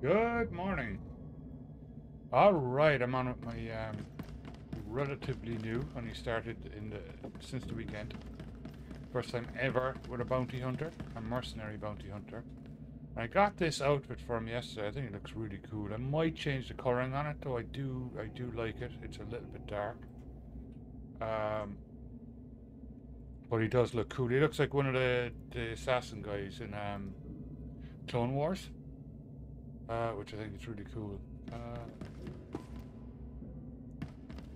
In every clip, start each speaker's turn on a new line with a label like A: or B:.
A: Good morning. All right, I'm on with my relatively new. Only started since the weekend. First time ever with a bounty hunter, a mercenary bounty hunter. I got this outfit from yesterday. I think it looks really cool. I might change the coloring on it, though. I do like it. It's a little bit dark. Um, but he does look cool. He looks like one of the assassin guys in Clone Wars, which I think is really cool.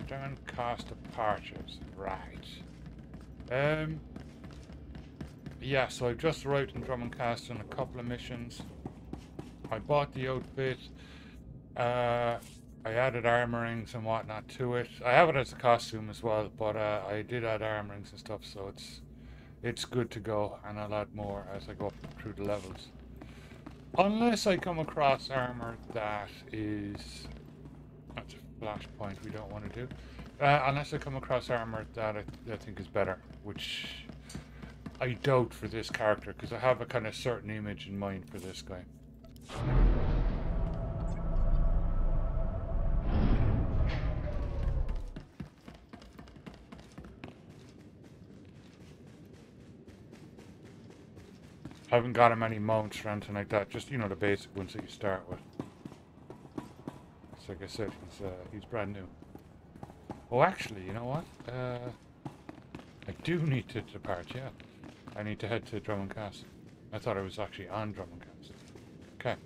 A: Down cast of parches. Right. Um, yeah, so I've just arrived in Drummond Castle on a couple of missions. I bought the outfit. I added armorings and whatnot to it. I have it as a costume as well, but I did add armorings and stuff, so it's good to go, and I'll add more as I go up through the levels. Unless I come across armor that is... That's a flashpoint we don't want to do. Unless I come across armor that I think is better, which I doubt for this character, because I have a kind of certain image in mind for this guy. I haven't got him any mounts or anything like that, just, you know, the basic ones that you start with. So like I said, he's brand new. Oh, actually, you know what? I do need to depart, yeah. I need to head to Drummond Castle. I thought I was actually on Drummond Castle. Okay.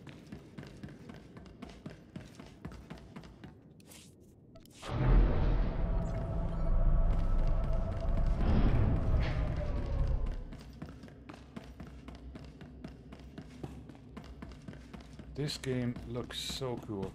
A: This game looks so cool.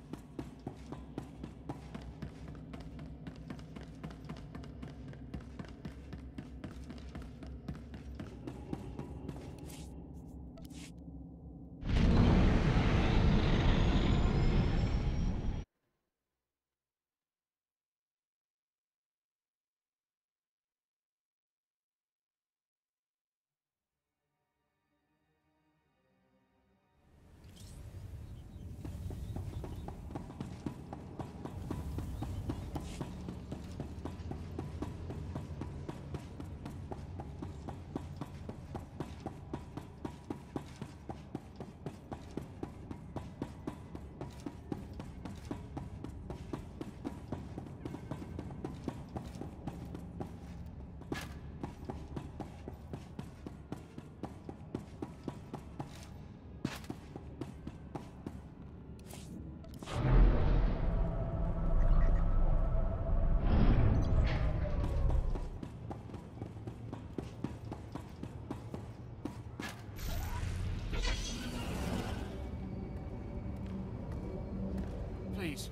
B: Please,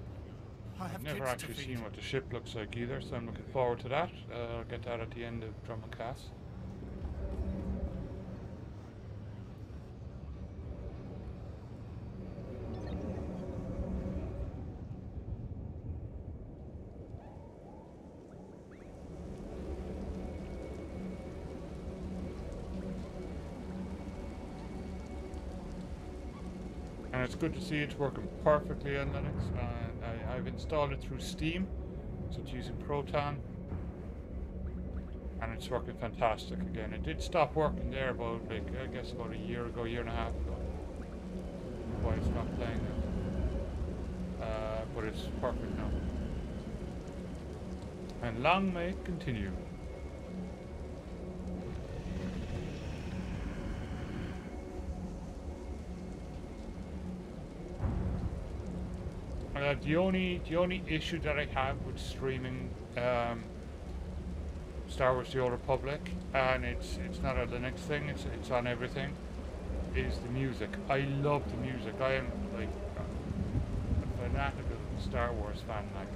B: I have
A: Never
B: kids to
A: actually
B: feed.
A: seen what the ship looks like either, so I'm looking forward to that. I'll get that at the end of Drummond Castle. And it's good to see it's working perfectly on Linux. I've installed it through Steam, so it's using Proton, and it's working fantastic again. It did stop working there about, like, I guess about a year ago, year and a half ago. Why it's not playing it. But it's perfect now. And long may it continue. The only issue that I have with streaming Star Wars: The Old Republic, and it's not a Linux thing. It's on everything. Is the music? I love the music. I am like a fanatical Star Wars fan, like,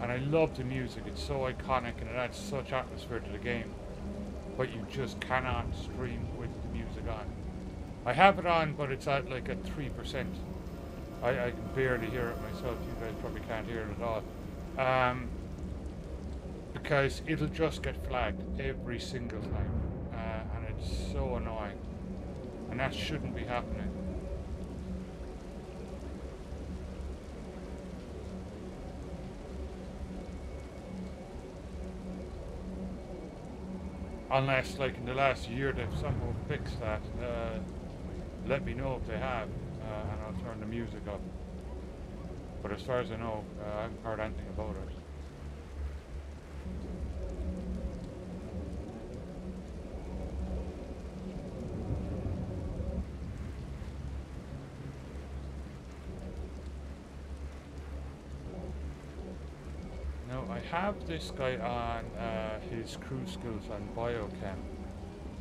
A: and I love the music. It's so iconic and it adds such atmosphere to the game. But you just cannot stream with the music on. I have it on, but it's at like at 3%. I can barely hear it myself. You guys probably can't hear it at all. Because it'll just get flagged every single time. And it's so annoying. And that shouldn't be happening. Unless, like, in the last year they've somehow fixed that. Let me know if they have, and I'll turn the music up. But as far as I know, I haven't heard anything about it. Now, I have this guy on his crew skills on biochem,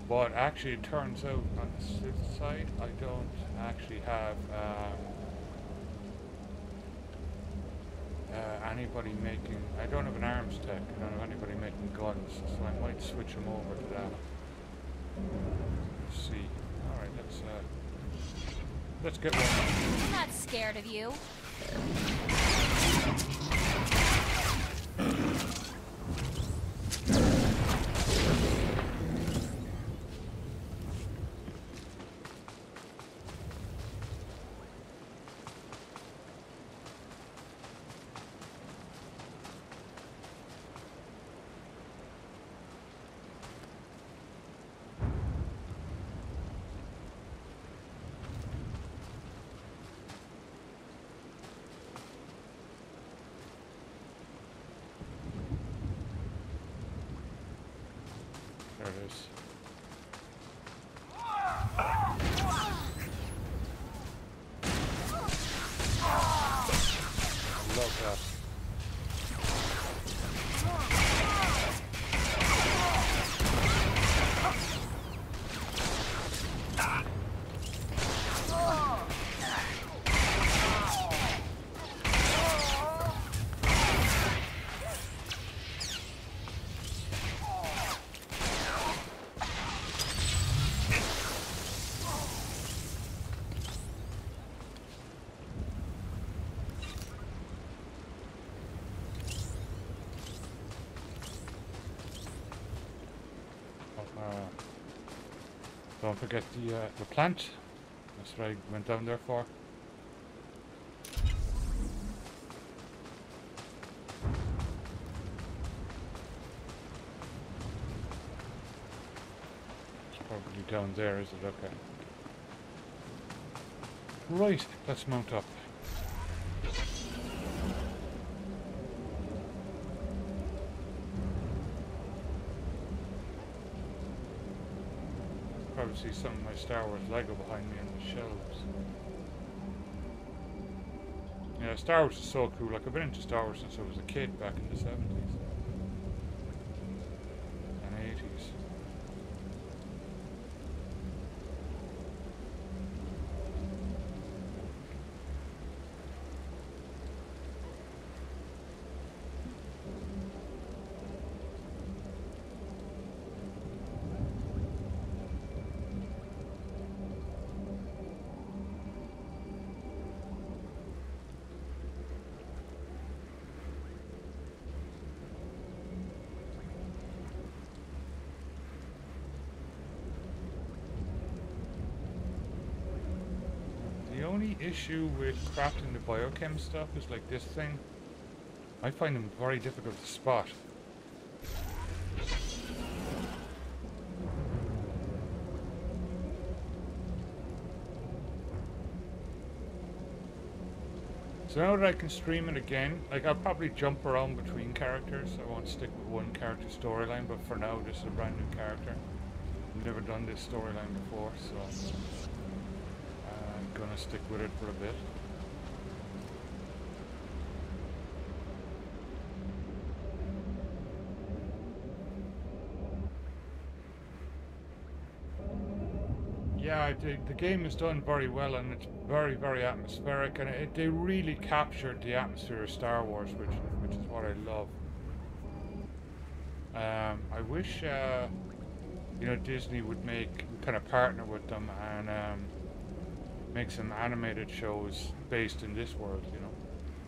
A: but actually it turns out on the Sith side I don't actually have anybody making, I don't have an arms tech, I don't have anybody making guns, so I might switch him over to that. Let's see. Alright, let's get one.
C: I'm not scared of you.
A: There it is. Love that. Don't forget the plant. That's what I went down there for. It's probably down there, is it? Okay. Right, let's mount up. Probably see some of my Star Wars Lego behind me on the shelves. Yeah, Star Wars is so cool. Like, I've been into Star Wars since I was a kid back in the 70s and 80s. The only issue with crafting the biochem stuff is like this thing. I find them very difficult to spot. So now that I can stream it again, like I'll probably jump around between characters. I won't stick with one character storyline, but for now this is a brand new character. I've never done this storyline before, so I'm gonna stick with it for a bit. Yeah, the game is done very well, and it's very, very atmospheric, and they really captured the atmosphere of Star Wars, which is what I love. I wish you know, Disney would kind of partner with them and make some animated shows based in this world. You know,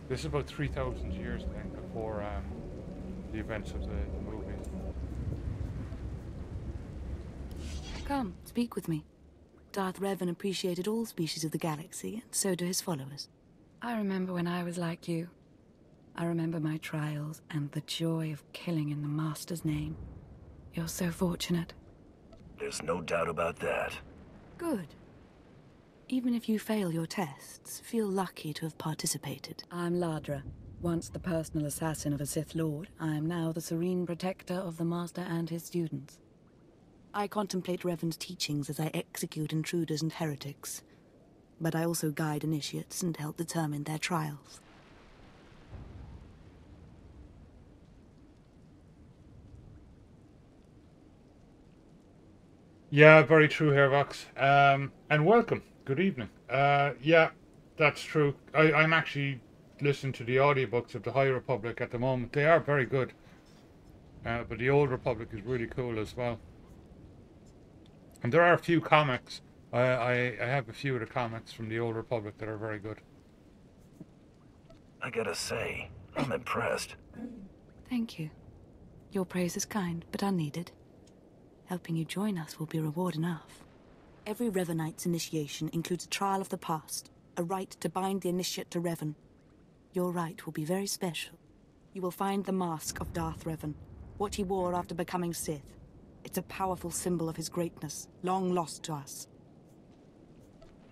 A: this is about 3,000 years, I think, before the events of the movie.
D: Come, speak with me. Darth Revan appreciated all species of the galaxy, and so do his followers. I remember when I was like you. I remember my trials and the joy of killing in the Master's name. You're so fortunate.
C: There's no doubt about that.
D: Good. Even if you fail your tests, feel lucky to have participated. I'm Ladra. Once the personal assassin of a Sith Lord, I am now the serene protector of the Master and his students. I contemplate Revan's teachings as I execute intruders and heretics. But I also guide initiates and help determine their trials.
A: Yeah, very true, Hervox. And welcome. Good evening. Yeah, that's true. I'm actually listening to the audiobooks of the High Republic at the moment. They are very good. But the Old Republic is really cool as well. And there are a few comics. I have a few of the comics from the Old Republic that are very good.
C: I gotta say, I'm impressed.
D: Thank you. Your praise is kind, but unneeded. Helping you join us will be reward enough. Every Revanite's initiation includes a trial of the past, a rite to bind the initiate to Revan. Your rite will be very special. You will find the mask of Darth Revan, what he wore after becoming Sith. It's a powerful symbol of his greatness, long lost to us.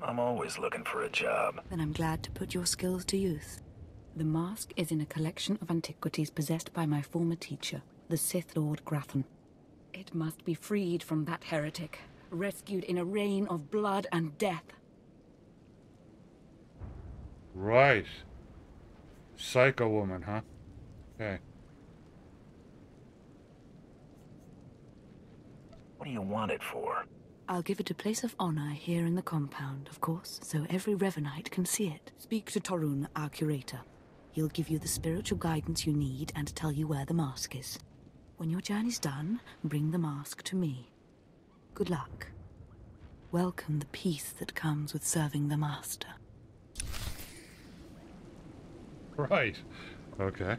C: I'm always looking for a job.
D: Then I'm glad to put your skills to use. The mask is in a collection of antiquities possessed by my former teacher, the Sith Lord Grafton. It must be freed from that heretic, rescued in a rain of blood and death.
A: Right. Psycho woman, huh? Okay.
C: What do you want it for?
D: I'll give it a place of honor here in the compound, of course, so every Revanite can see it. Speak to Torun, our curator. He'll give you the spiritual guidance you need and tell you where the mask is. When your journey's done, bring the mask to me. Good luck. Welcome the peace that comes with serving the Master.
A: Right. Okay.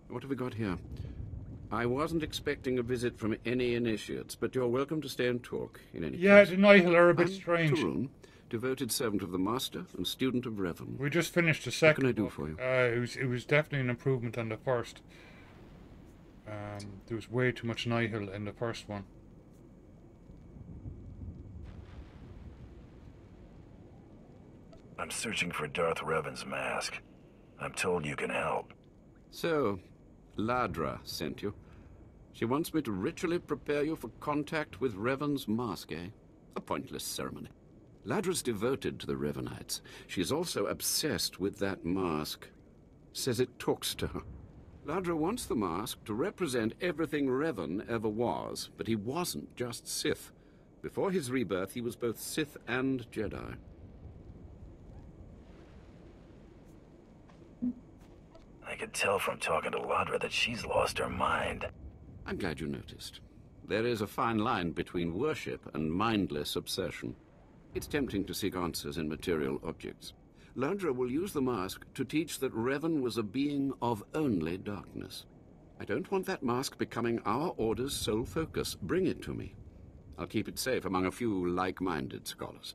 E: What have we got here? I wasn't expecting a visit from any initiates, but you're welcome to stay and talk, in any
A: Yeah,
E: case.
A: the Nihil are a bit
E: I'm
A: strange.
E: Torun, devoted servant of the Master and student of Revan.
A: We just finished the second
E: What can I do
A: book.
E: for you?
A: It was definitely an improvement on the first. There was way too much Nihil in the first one.
C: I'm searching for Darth Revan's mask. I'm told you can help.
E: So, Ladra sent you. She wants me to ritually prepare you for contact with Revan's mask, eh? A pointless ceremony. Ladra's devoted to the Revanites. She's also obsessed with that mask. Says it talks to her. Ladra wants the mask to represent everything Revan ever was, but he wasn't just Sith. Before his rebirth, he was both Sith and Jedi.
C: I could tell from talking to Ladra that she's lost her mind.
E: I'm glad you noticed. There is a fine line between worship and mindless obsession. It's tempting to seek answers in material objects. Ladra will use the mask to teach that Revan was a being of only darkness. I don't want that mask becoming our Order's sole focus. Bring it to me. I'll keep it safe among a few like-minded scholars.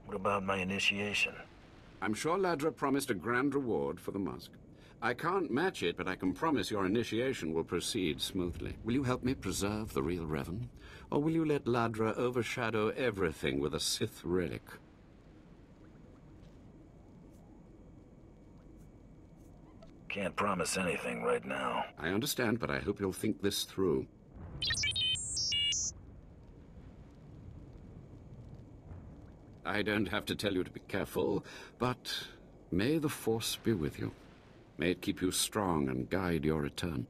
C: What about my initiation?
E: I'm sure Ladra promised a grand reward for the mask. I can't match it, but I can promise your initiation will proceed smoothly. Will you help me preserve the real Revan? Or will you let Ladra overshadow everything with a Sith relic?
C: Can't promise anything right now.
E: I understand, but I hope you'll think this through. I don't have to tell you to be careful, but may the Force be with you. May it keep you strong and guide your return.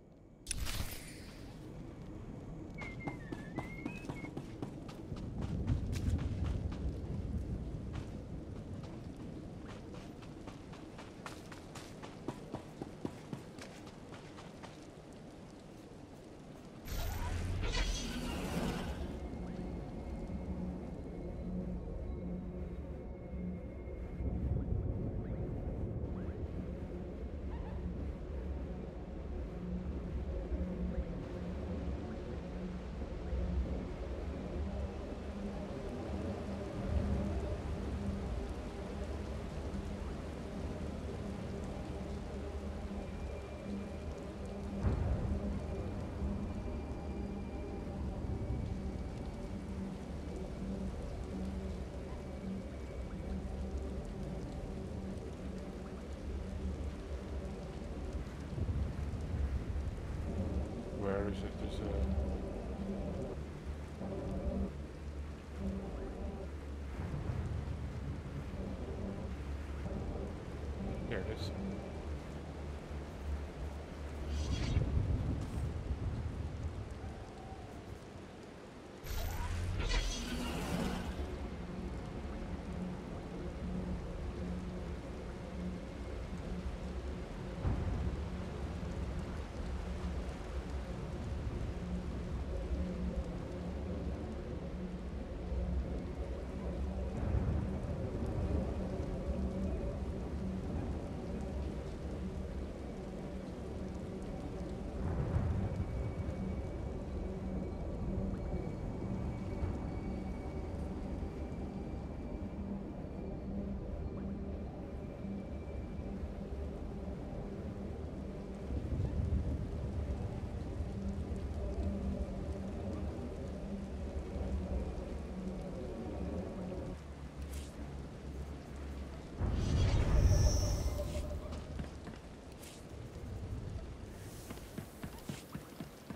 A: is it? There's a... There it is.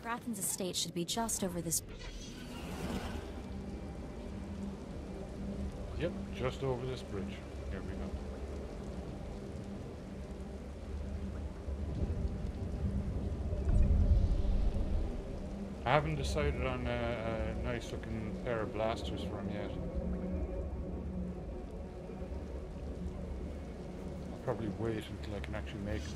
F: Grathan's estate should be just over this.
A: Yep, just over this bridge. Here we go. I haven't decided on a nice looking pair of blasters for him yet. I'll probably wait until I can actually make them.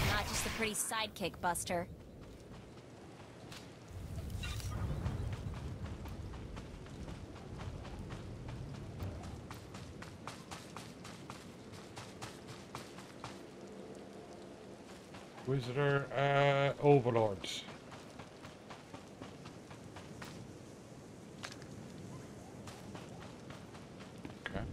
F: Not just a pretty sidekick, Buster.
A: Visitor overlords. Okay.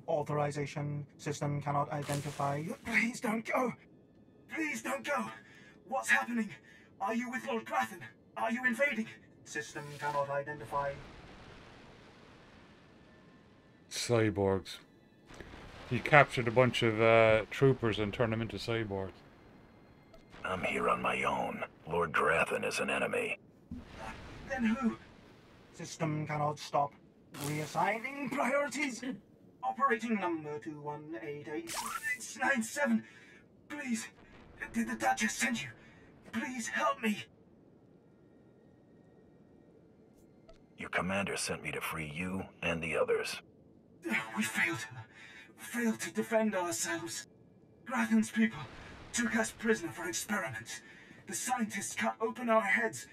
G: Authorization. System cannot identify. Please don't go. Please don't go. What's happening? Are you with Lord Grathan? Are you invading? System cannot identify.
A: Cyborgs. He captured a bunch of troopers and turned them into cyborgs.
C: I'm here on my own. Lord Grathan is an enemy.
G: Then who? System cannot stop. Reassigning priorities. Operating number 2188-697. Please, did the Duchess send you? Please help me.
C: Your commander sent me to free you and the others.
G: We failed to defend ourselves. Grathan's people took us prisoner for experiments. The scientists cut open our heads,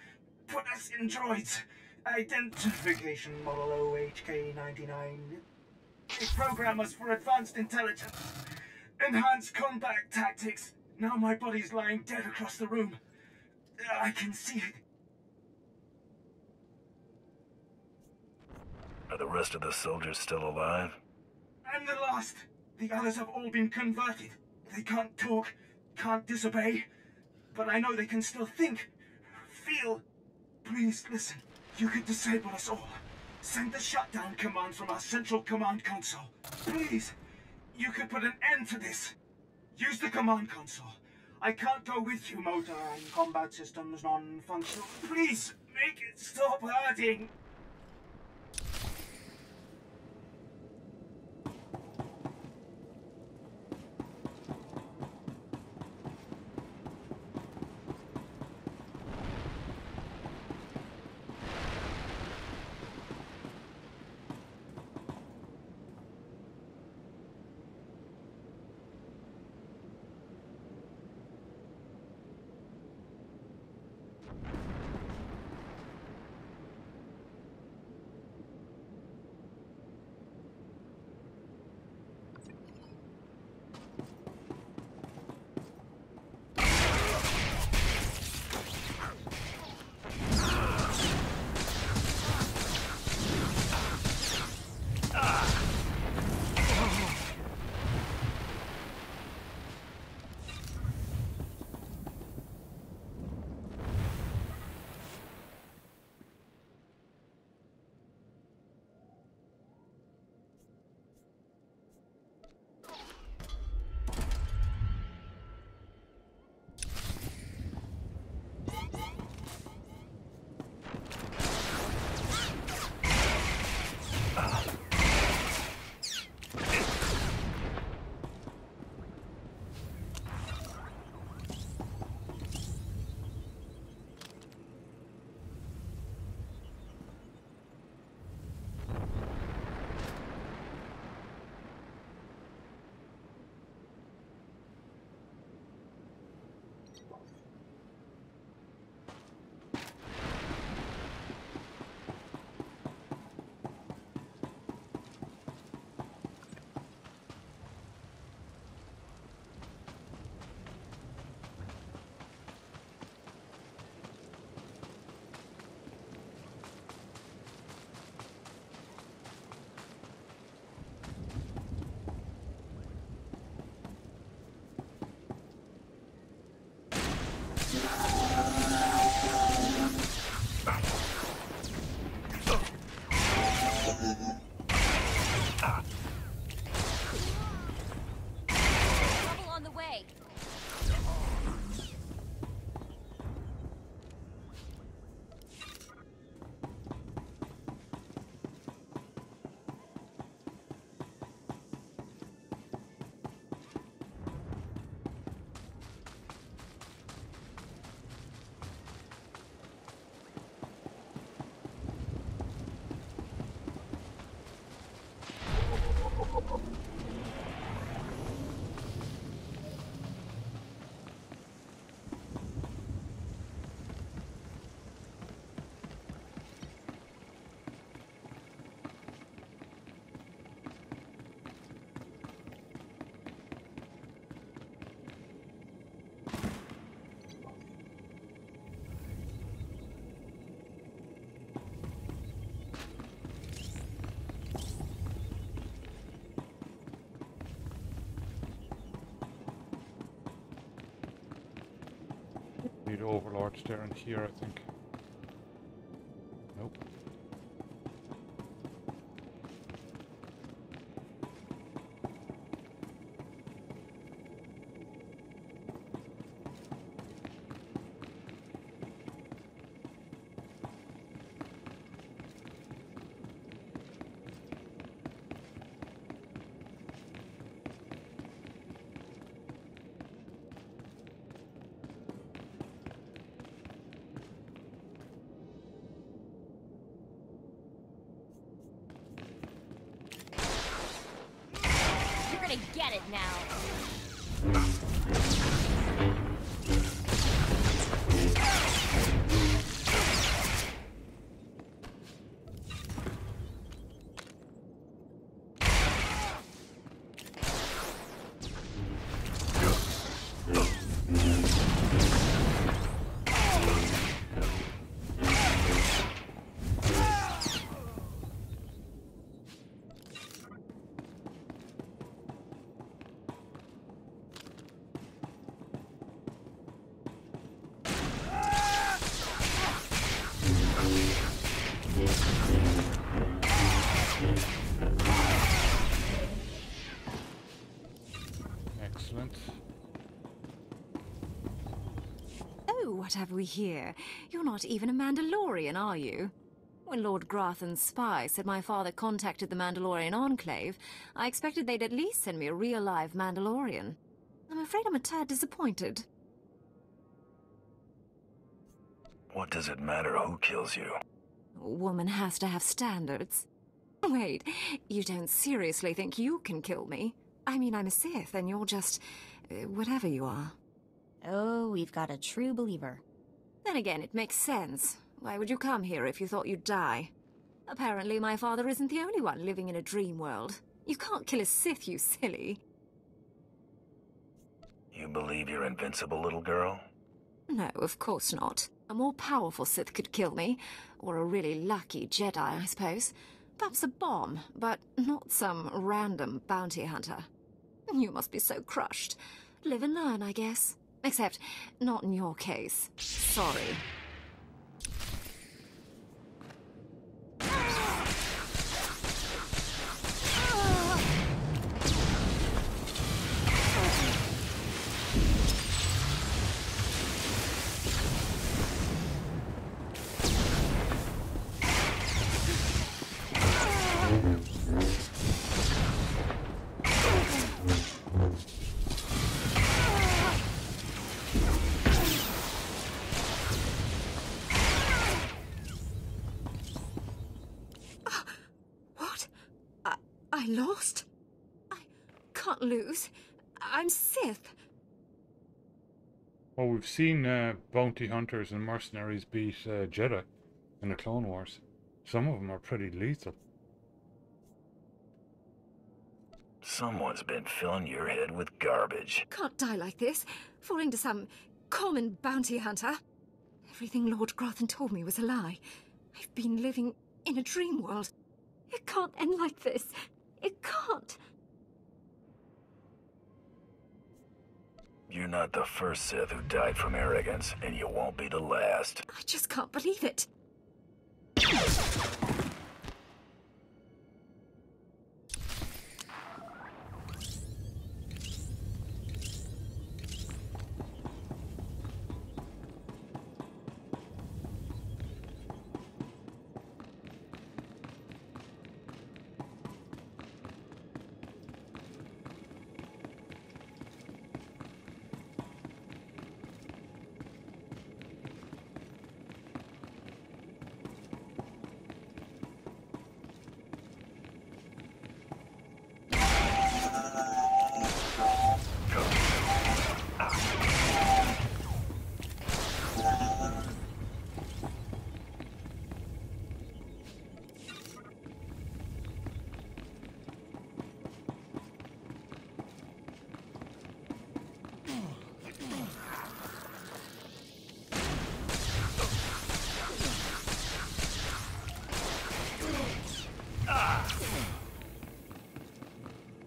G: put us in droids. Identification model OHK-99. They program us for advanced intelligence. Enhanced combat tactics. Now my body's lying dead across the room. I can see it.
C: Are the rest of the soldiers still alive?
G: I'm the last. The others have all been converted. They can't talk, can't disobey, but I know they can still think, feel. Please listen. You could disable us all. Send the shutdown command from our central command console. Please. You could put an end to this. Use the command console. I can't go with you, motor and combat systems non-functional. Please, make it stop hurting.
F: Trouble on the way.
A: Need overlords there and here, I think. Nope.
F: You're gonna get it now.
A: Excellent.
H: Oh, what have we here? You're not even a Mandalorian, are you? When Lord Grathan's spy said my father contacted the Mandalorian Enclave, I expected they'd at least send me a real live Mandalorian. I'm afraid I'm a tad disappointed.
C: What does it matter who kills you?
H: A woman has to have standards. Wait, you don't seriously think you can kill me? I mean, I'm a Sith, and you're just... whatever you are.
F: Oh, we've got a true believer.
H: Then again, it makes sense. Why would you come here if you thought you'd die? Apparently, my father isn't the only one living in a dream world. You can't kill a Sith, you silly.
C: You believe you're invincible, little girl?
H: No, of course not. A more powerful Sith could kill me. Or a really lucky Jedi, I suppose. Perhaps a bomb, but not some random bounty hunter. You must be so crushed. Live and learn, I guess. Except, not in your case. Sorry. I lost? I can't lose. I'm Sith.
A: Well, we've seen bounty hunters and mercenaries beat Jedi in the Clone Wars. Some of them are pretty lethal.
C: Someone's been filling your head with garbage.
H: Can't die like this, falling to some common bounty hunter. Everything Lord Grathan told me was a lie. I've been living in a dream world. It can't end like this. It can't.
C: You're not the first Sith who died from arrogance, and you won't be the last.
H: I just can't believe it.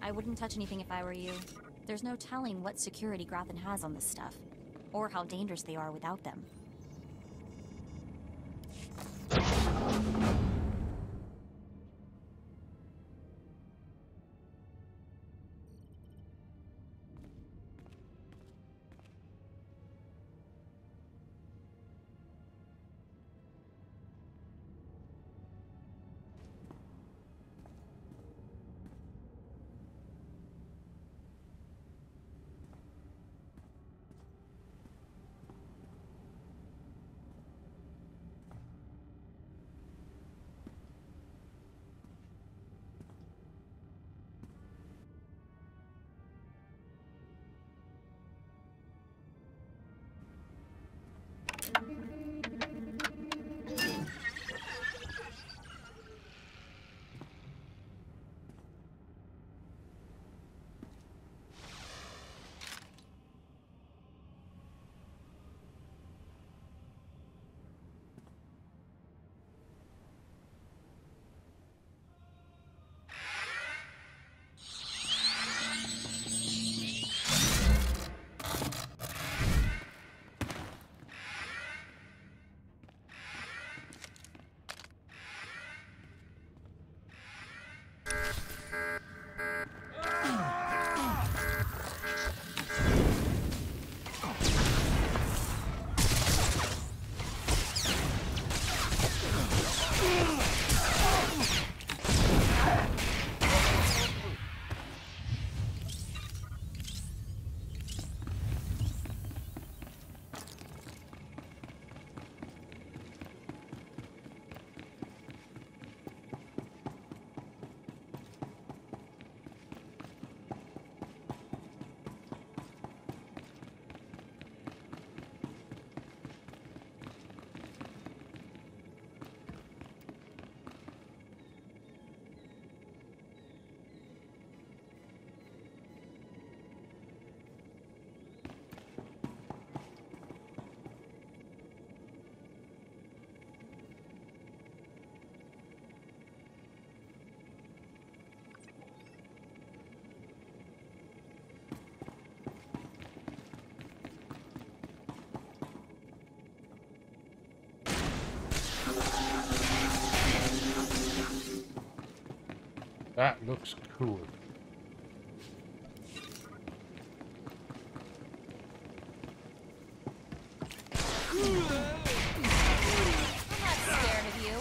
F: I wouldn't touch anything if I were you. There's no telling what security Grathan has on this stuff, or how dangerous they are without them.
A: That looks cool.
F: I'm not scared of you.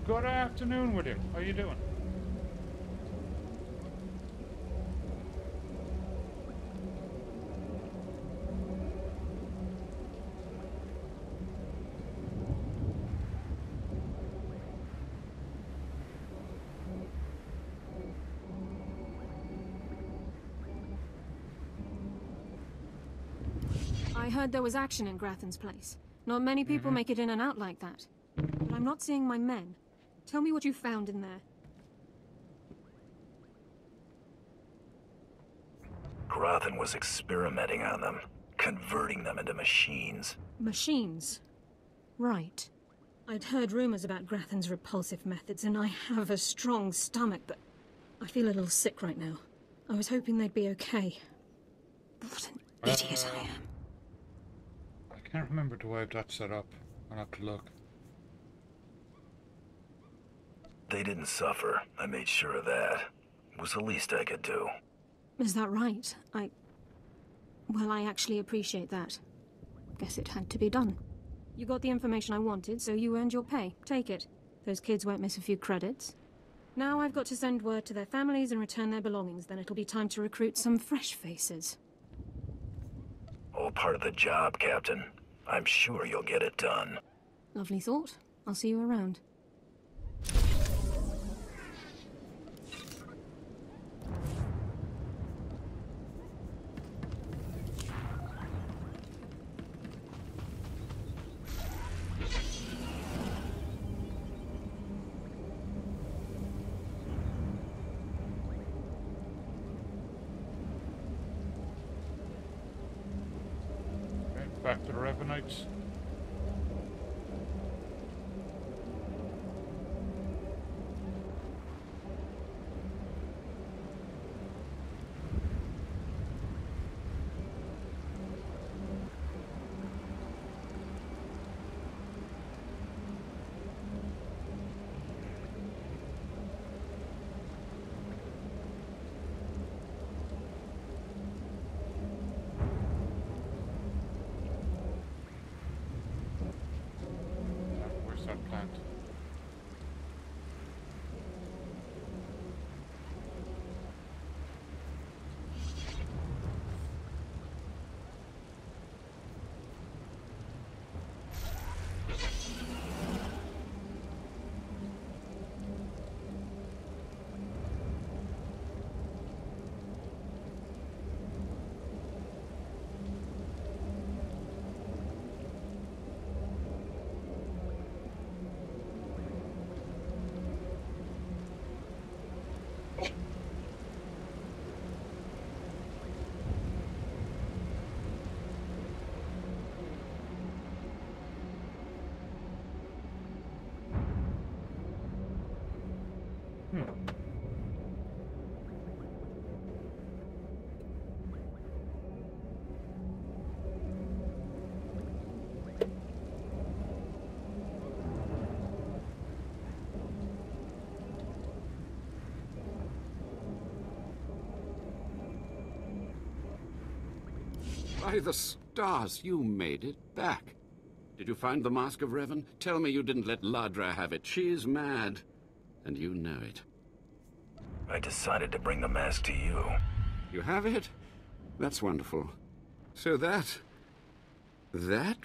A: Good afternoon, William. How you doing?
I: I heard there was action in Grathan's place. Not many people make it in and out like that. But I'm not seeing my men. Tell me what you found in there.
C: Grathan was experimenting on them, converting them into machines.
I: Machines? Right. I'd heard rumors about Grathan's repulsive methods, and I have a strong stomach, but I feel a little sick right now. I was hoping they'd be okay. What an idiot I am.
A: I can't remember the way I have that set up. I'll have to look.
C: They didn't suffer. I made sure of that. It was the least I could do.
I: Is that right? Well, I actually appreciate that. Guess it had to be done. You got the information I wanted, so you earned your pay. Take it. Those kids won't miss a few credits. Now I've got to send word to their families and return their belongings. Then it'll be time to recruit some fresh faces.
C: All part of the job, Captain. I'm sure you'll get it done.
I: Lovely thought. I'll see you around.
A: Back to the Revenites.
E: By the stars, you made it back. Did you find the Mask of Revan? Tell me you didn't let Ladra have it. She's mad, and you know it.
C: I decided to bring the mask to you.
E: You have it? That's wonderful. So that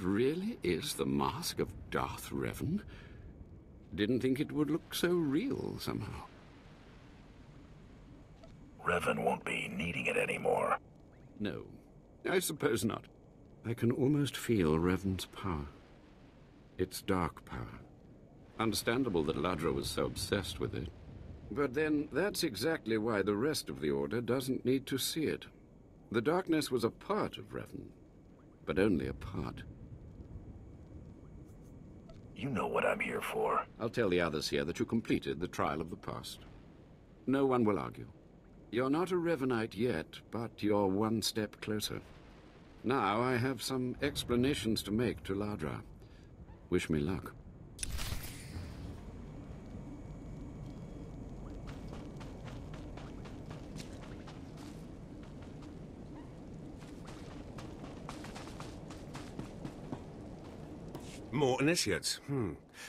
E: really is the mask of Darth Revan? Didn't think it would look so real somehow.
C: Revan won't be needing it anymore.
E: No, I suppose not. I can almost feel Revan's power. It's dark power. Understandable that Ladra was so obsessed with it. But then, that's exactly why the rest of the Order doesn't need to see it. The darkness was a part of Revan, but only a part.
C: You know what I'm here for.
E: I'll tell the others here that you completed the trial of the past. No one will argue. You're not a Revanite yet, but you're one step closer. Now I have some explanations to make to Ladra. Wish me luck.
J: More initiates.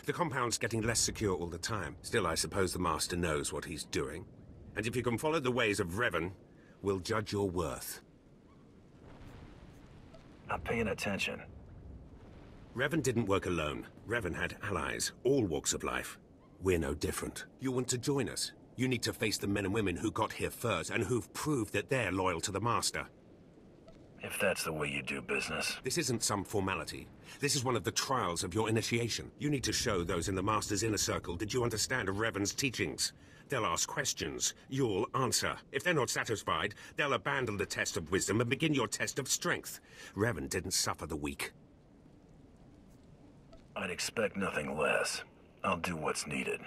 J: The compound's getting less secure all the time. Still, I suppose the Master knows what he's doing. And if you can follow the ways of Revan, we'll judge your worth.
C: I'm paying attention.
J: Revan didn't work alone. Revan had allies, all walks of life. We're no different. You want to join us? You need to face the men and women who got here first and who've proved that they're loyal to the Master.
C: If that's the way you do business.
J: This isn't some formality. This is one of the trials of your initiation. You need to show those in the Master's inner circle that you understand Revan's teachings. They'll ask questions. You'll answer. If they're not satisfied, they'll abandon the test of wisdom and begin your test of strength. Revan didn't suffer the weak.
C: I'd expect nothing less. I'll do what's needed.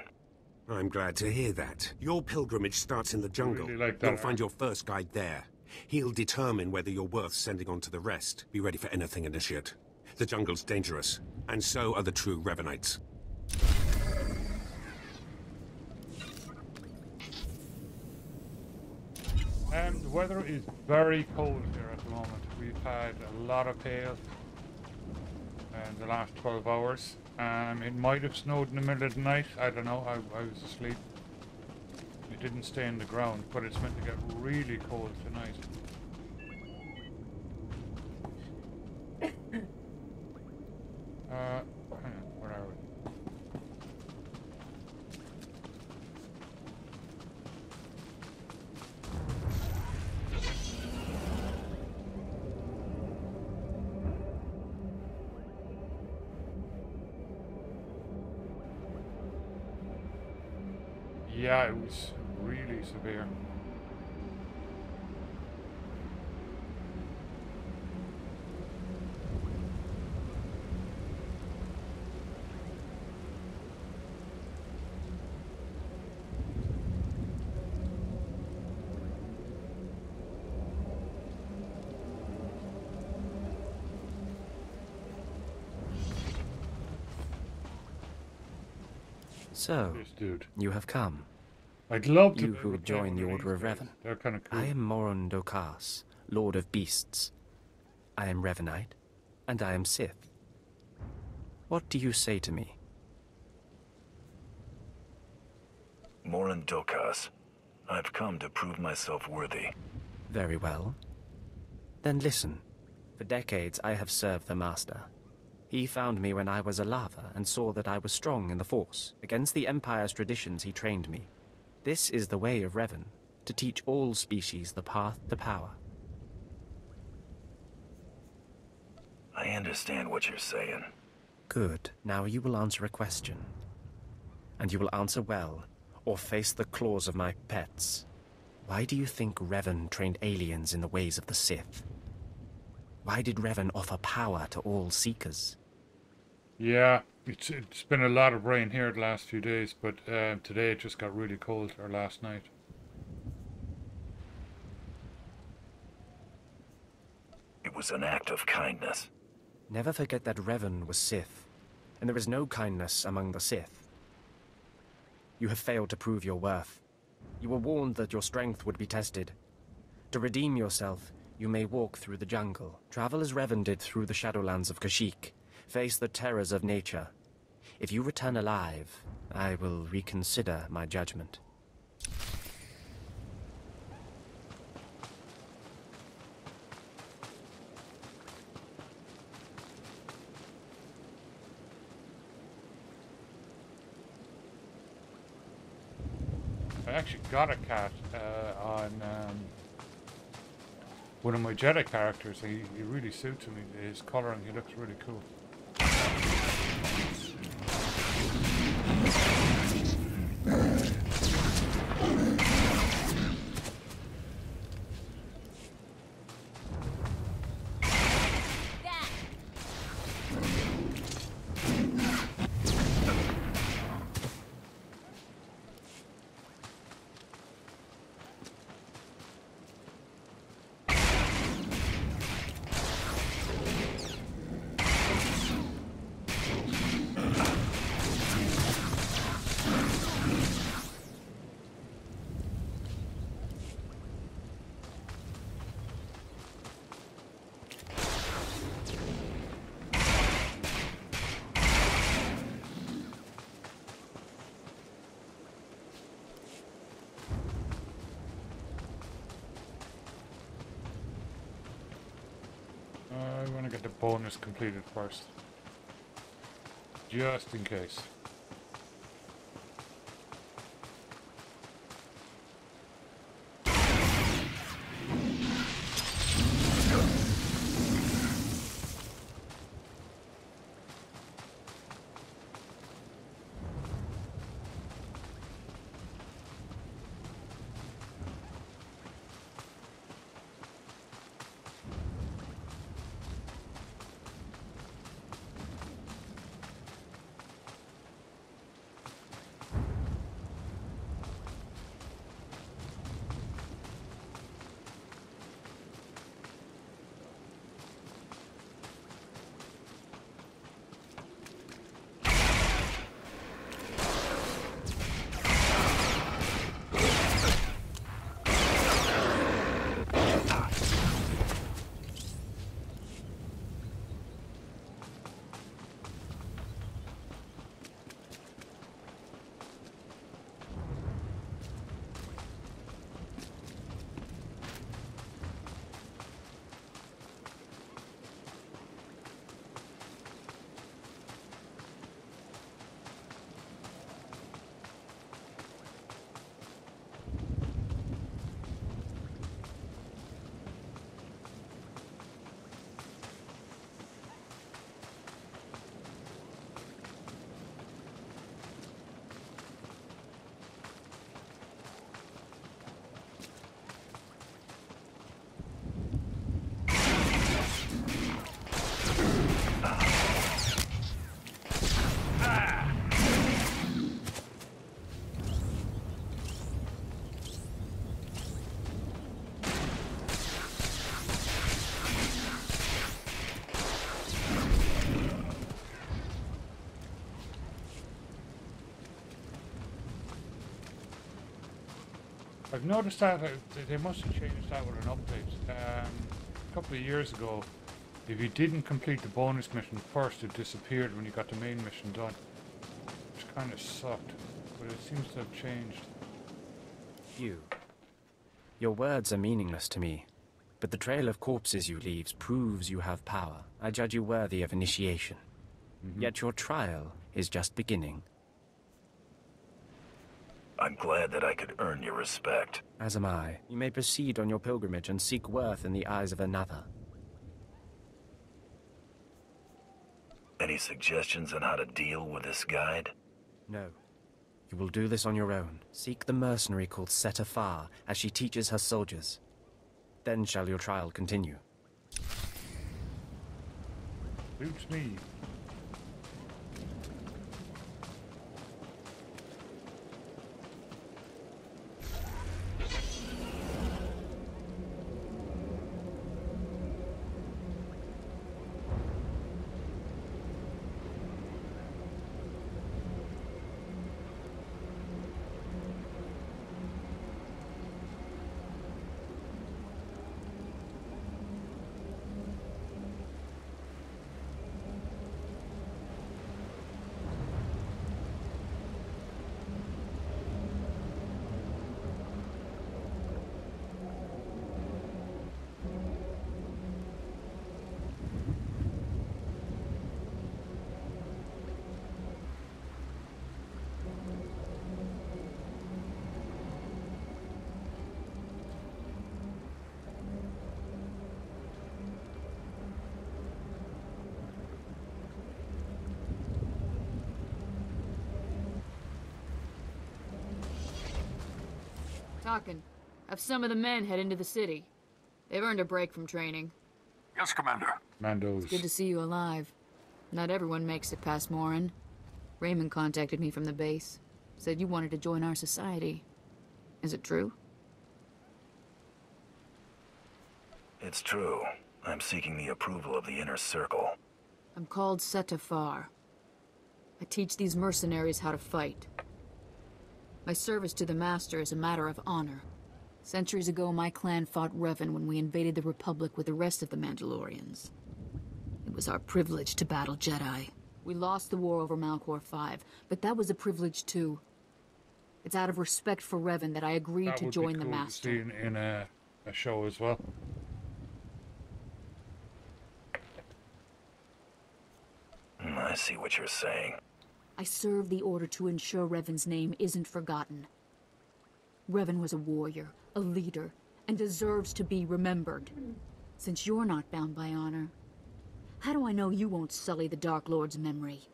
J: I'm glad to hear that. Your pilgrimage starts in the jungle.
A: Really like that.
J: You'll find your first guide there. He'll determine whether you're worth sending on to the rest. Be ready for anything, Initiate. The jungle's dangerous, and so are the true Revanites.
A: The weather is very cold here at the moment. We've had a lot of hail in the last 12 hours. It might have snowed in the middle of the night. I don't know. I was asleep. It didn't stay in the ground, but it's meant to get really cold tonight. Hang on, where are we? Yeah, it was really severe.
K: So,
A: Yes, dude.
K: you have come.
A: I'd love to
K: You who would join the Order of Revan.
A: They're kind of cool.
K: I am Moron Dokas, Lord of Beasts. I am Revanite, and I am Sith. What do you say to me?
C: Morin Dokas. I've come to prove myself worthy.
K: Very well. Then listen. For decades I have served the Master. He found me when I was a lava and saw that I was strong in the Force. Against the Empire's traditions he trained me. This is the way of Revan, to teach all species the path to power.
C: I understand what you're saying.
K: Good. Now you will answer a question. And you will answer well, or face the claws of my pets. Why do you think Revan trained aliens in the ways of the Sith? Why did Revan offer power to all Seekers?
A: Yeah, it's been a lot of rain here the last few days, but today it just got really cold, or last night.
C: It was an act of kindness.
K: Never forget that Revan was Sith, and there is no kindness among the Sith. You have failed to prove your worth. You were warned that your strength would be tested. To redeem yourself, You may walk through the jungle, travel as Revan did through the Shadowlands of Kashyyyk, face the terrors of nature. If you return alive, I will reconsider my judgment.
A: I actually got a cat on one of my Jedi characters. He really suits me. His colouring, he looks really cool. I want to get the bonus completed first, just in case. I've noticed that they must have changed that with an update. A couple of years ago, if you didn't complete the bonus mission first, it disappeared when you got the main mission done. Which kind of sucked, but it seems to have changed.
K: Your words are meaningless to me, but the trail of corpses you leave proves you have power. I judge you worthy of initiation. Yet your trial is just beginning.
C: I'm glad that I could earn your respect.
K: As am I. You may proceed on your pilgrimage and seek worth in the eyes of another.
C: Any suggestions on how to deal with this guide?
K: No. You will do this on your own. Seek the mercenary called Satele, as she teaches her soldiers. Then shall your trial continue.
A: Suits me.
L: Talking. Have some of the men head into the city. They've earned a break from training.
C: Yes, Commander.
A: Mandos.
L: It's good to see you alive. Not everyone makes it past Morin. Raymond contacted me from the base. Said you wanted to join our society. Is it true?
C: It's true. I'm seeking the approval of the Inner Circle.
L: I'm called Setafar. I teach these mercenaries how to fight. My service to the Master is a matter of honor. Centuries ago, my clan fought Revan when we invaded the Republic with the rest of the Mandalorians. It was our privilege to battle Jedi. We lost the war over Malchor 5, but that was a privilege too. It's out of respect for Revan that I agreed to join the Master.
A: That would be cool to see in a show as well.
C: I see what you're saying.
L: I serve the Order to ensure Revan's name isn't forgotten. Revan was a warrior, a leader, and deserves to be remembered. Since you're not bound by honor, how do I know you won't sully the Dark Lord's memory?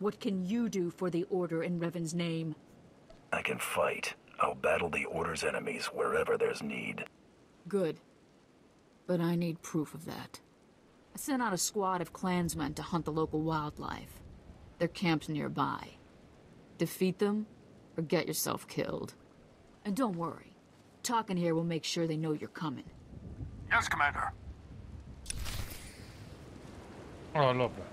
L: What can you do for the Order in Revan's name?
C: I can fight. I'll battle the Order's enemies wherever there's need.
L: Good. But I need proof of that. I sent out a squad of clansmen to hunt the local wildlife. Their camp's nearby. Defeat them, or get yourself killed. And don't worry. Talking here will make sure they know you're coming.
C: Yes, Commander.
A: Oh, I love that.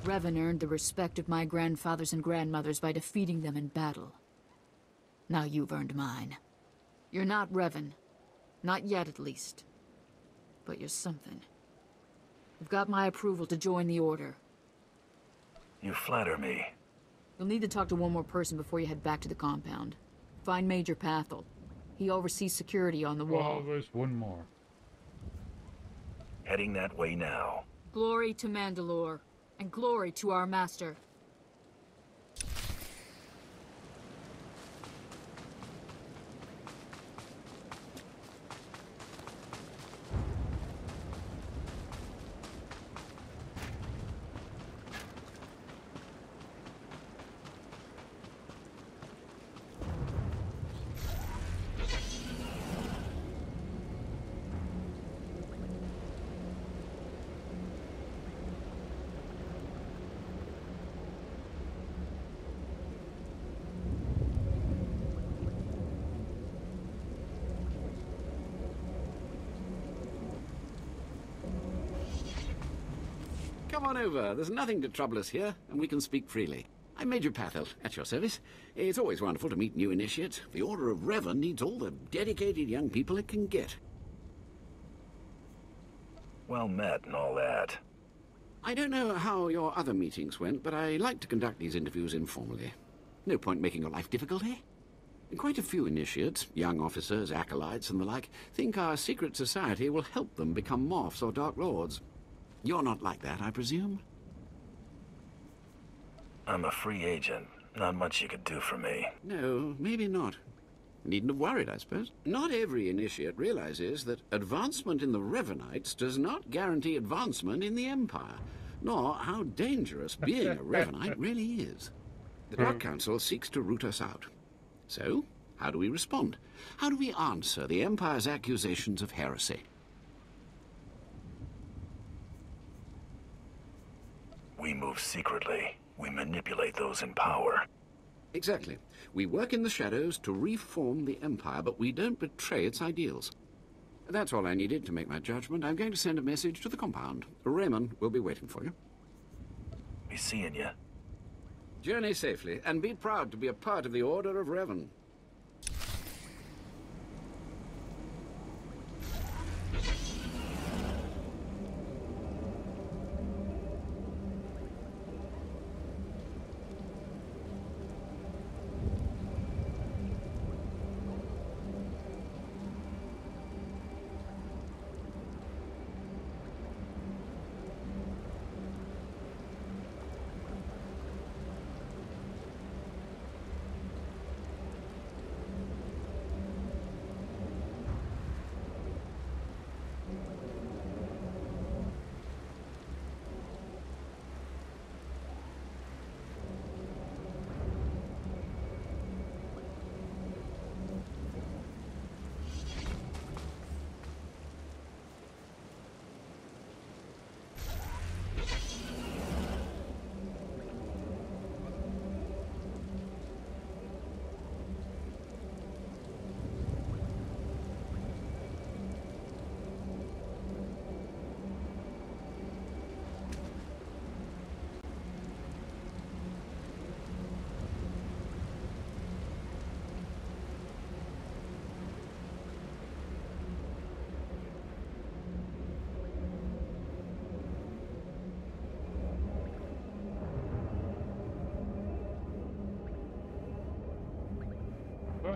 L: Revan earned the respect of my grandfathers and grandmothers by defeating them in battle. Now you've earned mine. You're not Revan. Not yet, at least. But you're something. You've got my approval to join the Order.
C: You flatter me.
L: You'll need to talk to one more person before you head back to the compound. Find Major Pathel. He oversees security on the wall.
A: Oh, there's one more.
C: Heading that way now.
L: Glory to Mandalore. And glory to our master.
E: Come on over. There's nothing to trouble us here, and we can speak freely. I'm Major Pathel, at your service. It's always wonderful to meet new initiates. The Order of Revan needs all the dedicated young people it can get.
C: Well met and all that.
E: I don't know how your other meetings went, but I like to conduct these interviews informally. No point making your life difficult, eh? Quite a few initiates, young officers, acolytes, and the like, think our secret society will help them become Morphs or Dark Lords. You're not like that, I presume?
C: I'm a free agent. Not much you could do for me.
E: No, maybe not. Needn't have worried, I suppose. Not every initiate realizes that advancement in the Revanites does not guarantee advancement in the Empire, nor how dangerous being a Revanite really is. The Dark Council seeks to root us out. So, how do we respond? How do we answer the Empire's accusations of heresy?
C: We move secretly. We manipulate those in power.
E: Exactly. We work in the shadows to reform the Empire, but we don't betray its ideals. That's all I needed to make my judgment. I'm going to send a message to the compound. Raymond will be waiting for you.
C: Be seeing you.
E: Journey safely, and be proud to be a part of the Order of Revan.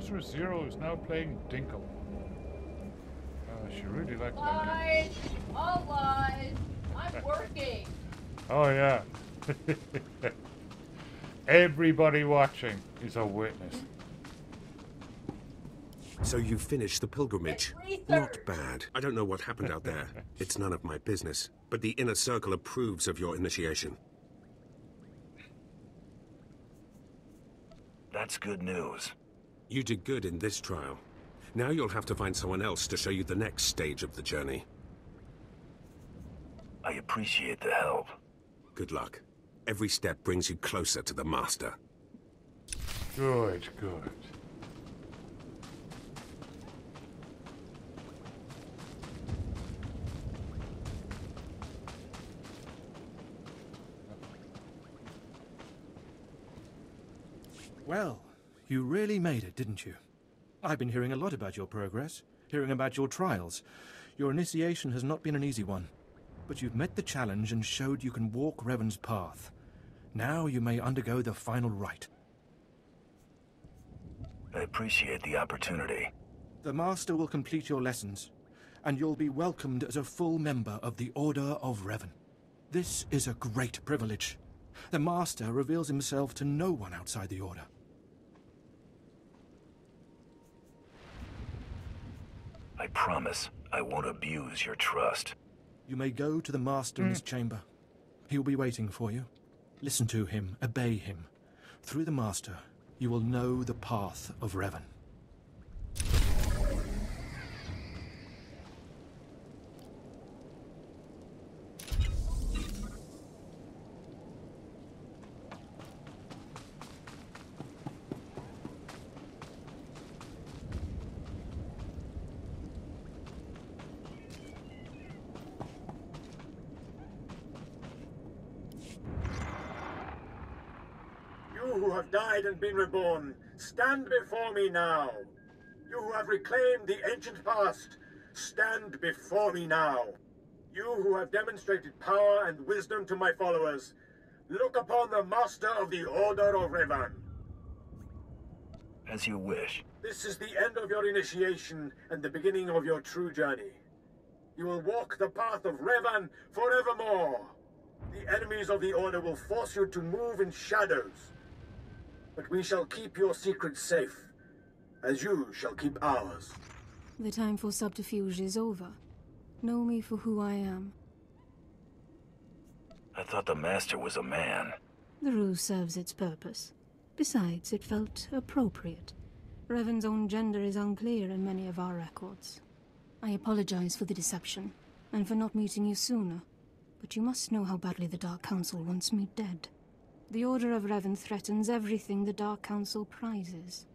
A: Sorcerer Zero is now playing Dinkle. She really likes that
M: Lies! All lies! I'm working!
A: Oh yeah. Everybody watching is a witness.
J: So you finished the pilgrimage. Not bad. I don't know what happened out there. It's none of my business. But the Inner Circle approves of your initiation.
C: That's good news.
J: You did good in this trial. Now you'll have to find someone else to show you the next stage of the journey.
C: I appreciate the help.
J: Good luck. Every step brings you closer to the Master.
A: Good, good.
N: Well, you really made it, didn't you? I've been hearing a lot about your progress, hearing about your trials. Your initiation has not been an easy one, but you've met the challenge and showed you can walk Revan's path. Now you may undergo the final rite.
C: I appreciate the opportunity.
N: The Master will complete your lessons, and you'll be welcomed as a full member of the Order of Revan. This is a great privilege. The Master reveals himself to no one outside the Order.
C: I promise I won't abuse your trust.
N: You may go to the Master in his chamber. He will be waiting for you. Listen to him, obey him. Through the Master, you will know the path of Revan.
O: who have died and been reborn, stand before me now. You who have reclaimed the ancient past, stand before me now. You who have demonstrated power and wisdom to my followers, look upon the Master of the Order of Revan.
C: As you wish.
O: This is the end of your initiation and the beginning of your true journey. You will walk the path of Revan forevermore. The enemies of the Order will force you to move in shadows. But we shall keep your secrets safe, as you shall keep ours.
I: The time for subterfuge is over. Know me for who I am.
C: I thought the Master was a man.
I: The ruse serves its purpose. Besides, it felt appropriate. Revan's own gender is unclear in many of our records. I apologize for the deception, and for not meeting you sooner. But you must know how badly the Dark Council wants me dead. The Order of Revan threatens everything the Dark Council prizes.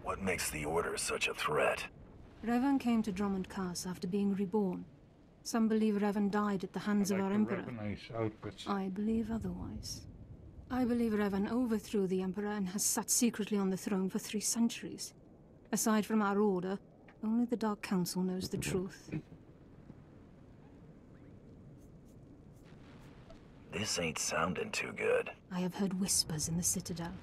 C: What makes the Order such a threat?
I: Revan came to Drummond Cass after being reborn. Some believe Revan died at the hands of our Emperor. I believe otherwise. I believe Revan overthrew the Emperor and has sat secretly on the throne for 3 centuries. Aside from our Order, only the Dark Council knows the truth.
C: This ain't sounding too good.
I: I have heard whispers in the Citadel.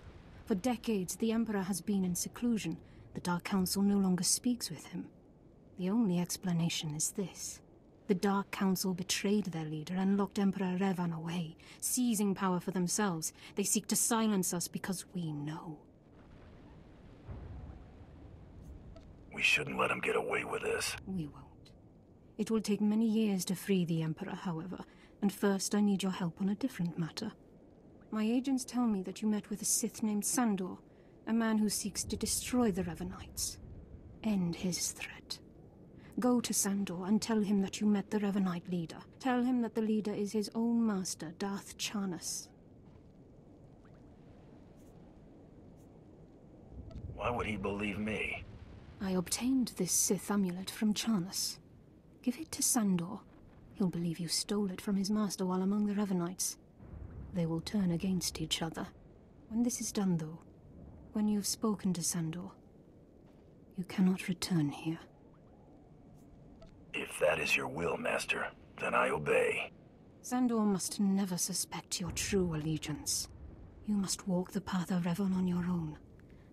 I: For decades, the Emperor has been in seclusion. The Dark Council no longer speaks with him. The only explanation is this. The Dark Council betrayed their leader and locked Emperor Revan away, seizing power for themselves. They seek to silence us because we know.
C: We shouldn't let him get away with this.
I: We won't. It will take many years to free the Emperor, however, and first I need your help on a different matter. My agents tell me that you met with a Sith named Sandor, a man who seeks to destroy the Revanites. End his threat. Go to Sandor and tell him that you met the Revanite leader. Tell him that the leader is his own master, Darth Charnas.
C: Why would he believe me?
I: I obtained this Sith amulet from Charnas. Give it to Sandor. He'll believe you stole it from his master while among the Revanites. They will turn against each other. When this is done, though, when you've spoken to Sandor, you cannot return here.
C: If that is your will, Master, then I obey.
I: Sandor must never suspect your true allegiance. You must walk the path of Revan on your own.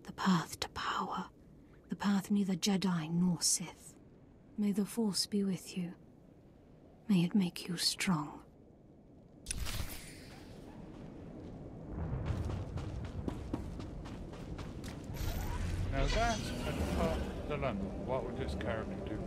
I: The path to power. The path neither Jedi nor Sith. May the Force be with you. May it make you strong.
A: Now that's a tough dilemma. What would this character do?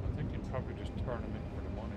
A: I think you'd probably just turn him in for the money.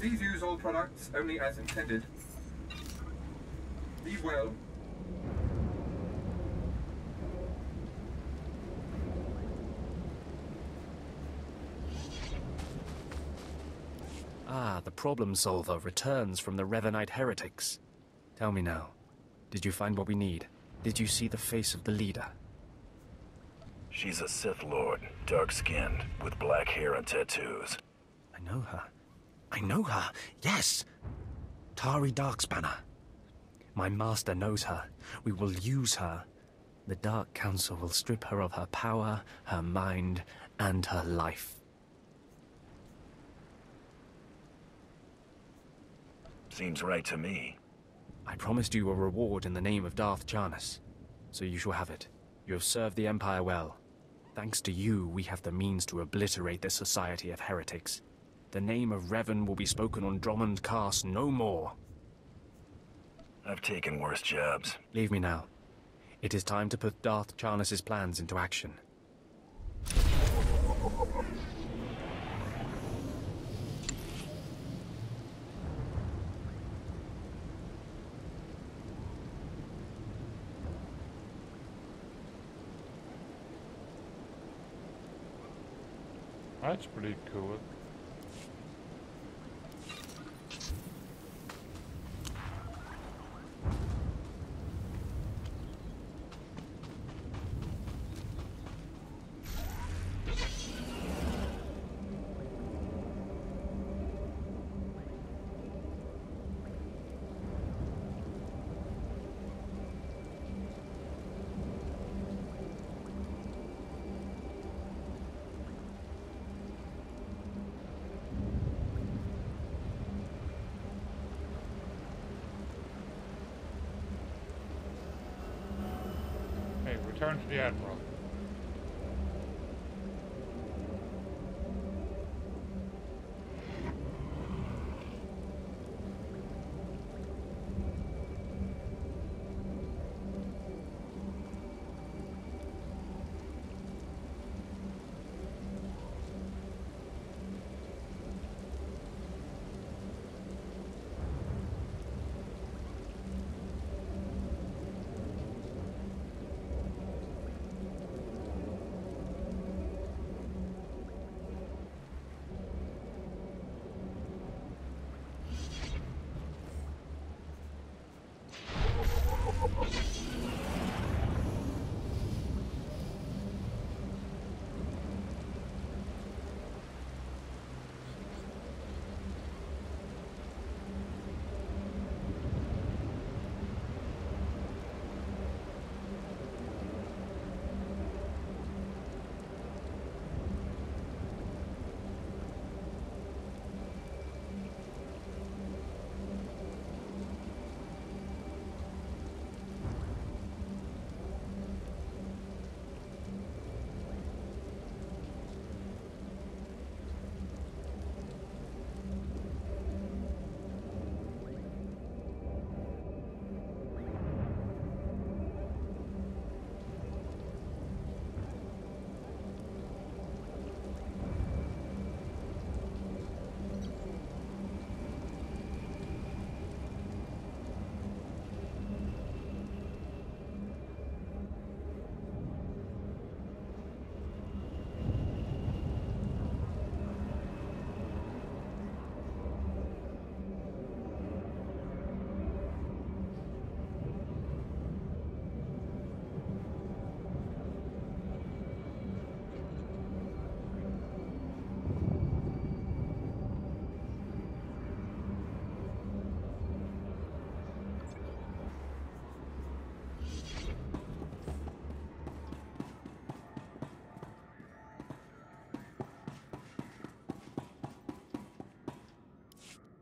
P: Please use all products only as intended. Be well.
K: Ah, the problem solver returns from the Revanite heretics. Tell me now, did you find what we need? Did you see the face of the leader?
C: She's a Sith Lord, dark-skinned, with black hair and tattoos.
N: I know her. I know her, yes! Tari Darkspanner.
K: My master knows her. We will use her. The Dark Council will strip her of her power, her mind, and her life.
C: Seems right to me.
K: I promised you a reward in the name of Darth Charnas, so you shall have it. You have served the Empire well. Thanks to you, we have the means to obliterate this society of heretics. The name of Revan will be spoken on Drummond Cast no more.
C: I've taken worse jobs.
K: Leave me now. It is time to put Darth Charnas' plans into action.
A: That's pretty cool. Return to the Admiral.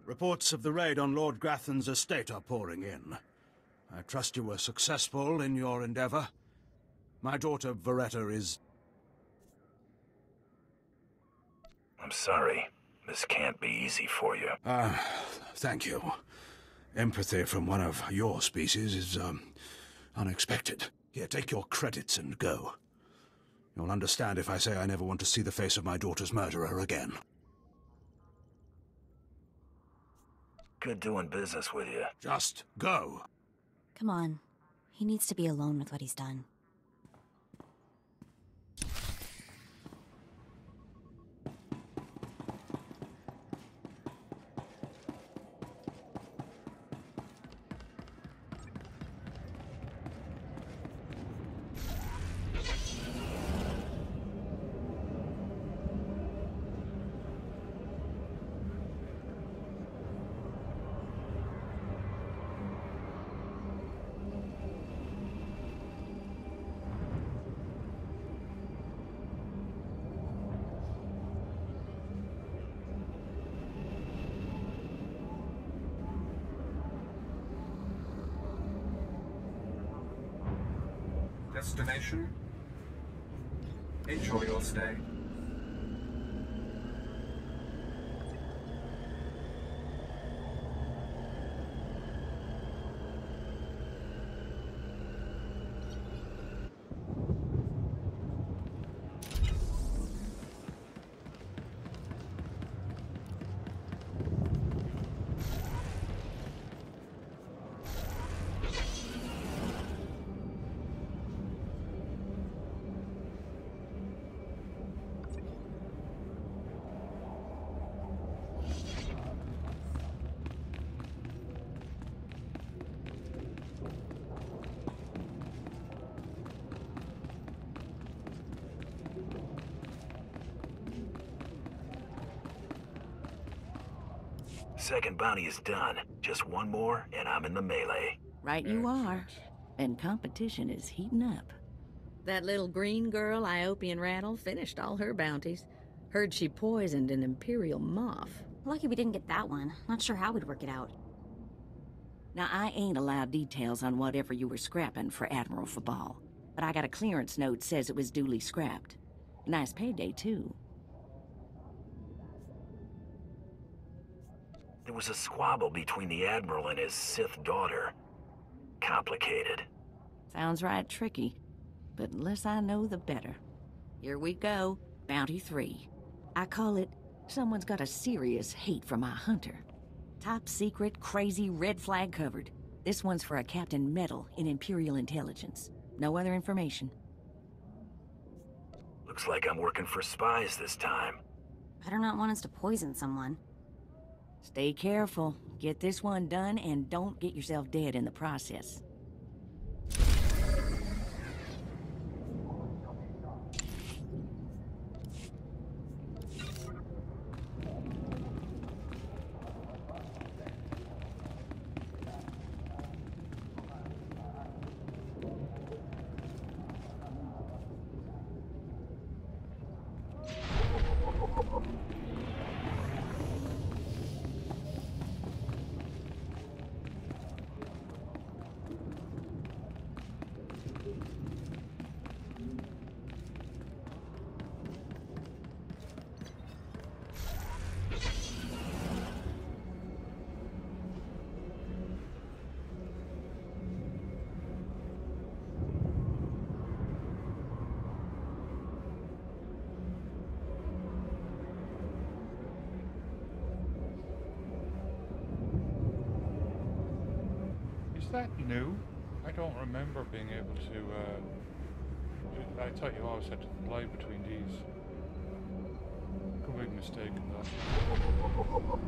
Q: Reports of the raid on Lord Grathan's estate are pouring in. I trust you were successful in your endeavor. My daughter, Veretta, is...
C: I'm sorry. This can't be easy for you.
Q: Thank you. Empathy from one of your species is, unexpected. Here, take your credits and go. You'll understand if I say I never want to see the face of my daughter's murderer again.
C: Good doing business with you.
Q: Just go.
F: Come on. He needs to be alone with what he's done.
P: Destination. Enjoy your stay.
C: Second bounty is done. Just one more, and I'm in the melee.
R: Right you are. And competition is heating up. That little green girl, Iopian Rattle, finished all her bounties. Heard she poisoned an Imperial moth.
F: Lucky we didn't get that one. Not sure how we'd work it out.
R: Now, I ain't allowed details on whatever you were scrapping for Admiral Fabal, but I got a clearance note says it was duly scrapped. Nice payday, too.
C: There was a squabble between the Admiral and his Sith daughter. Complicated.
R: Sounds right tricky, but the less I know, the better. Here we go, Bounty 3. I call it, Someone's Got a Serious Hate for My Hunter. Top secret, crazy, red flag covered. This one's for a Captain Metal in Imperial Intelligence. No other information.
C: Looks like I'm working for spies this time.
F: Better not want us to poison someone.
R: Stay careful. Get this one done and don't get yourself dead in the process.
A: Is that new? I don't remember being able to, I thought you always had to fly between these. Could be mistaken though.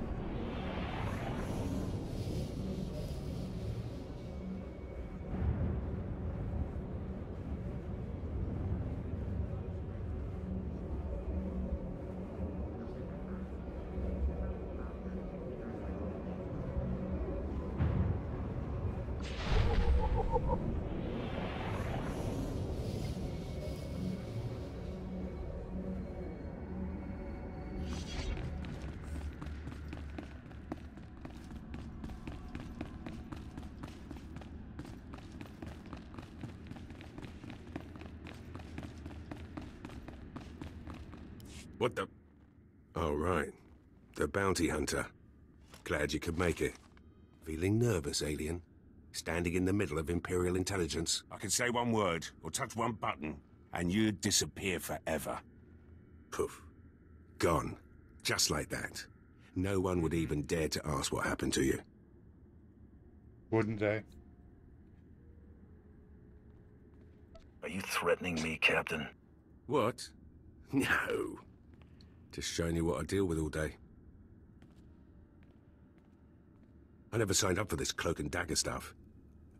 J: What the... Oh, right. The bounty hunter. Glad you could make it. Feeling nervous, alien? Standing in the middle of Imperial intelligence. I could say one word, or touch one button, and you'd disappear forever. Poof. Gone. Just like that. No one would even dare to ask what happened to you.
A: Wouldn't they?
C: Are you threatening me, Captain?
J: What? No. Just showing you what I deal with all day. I never signed up for this cloak and dagger stuff.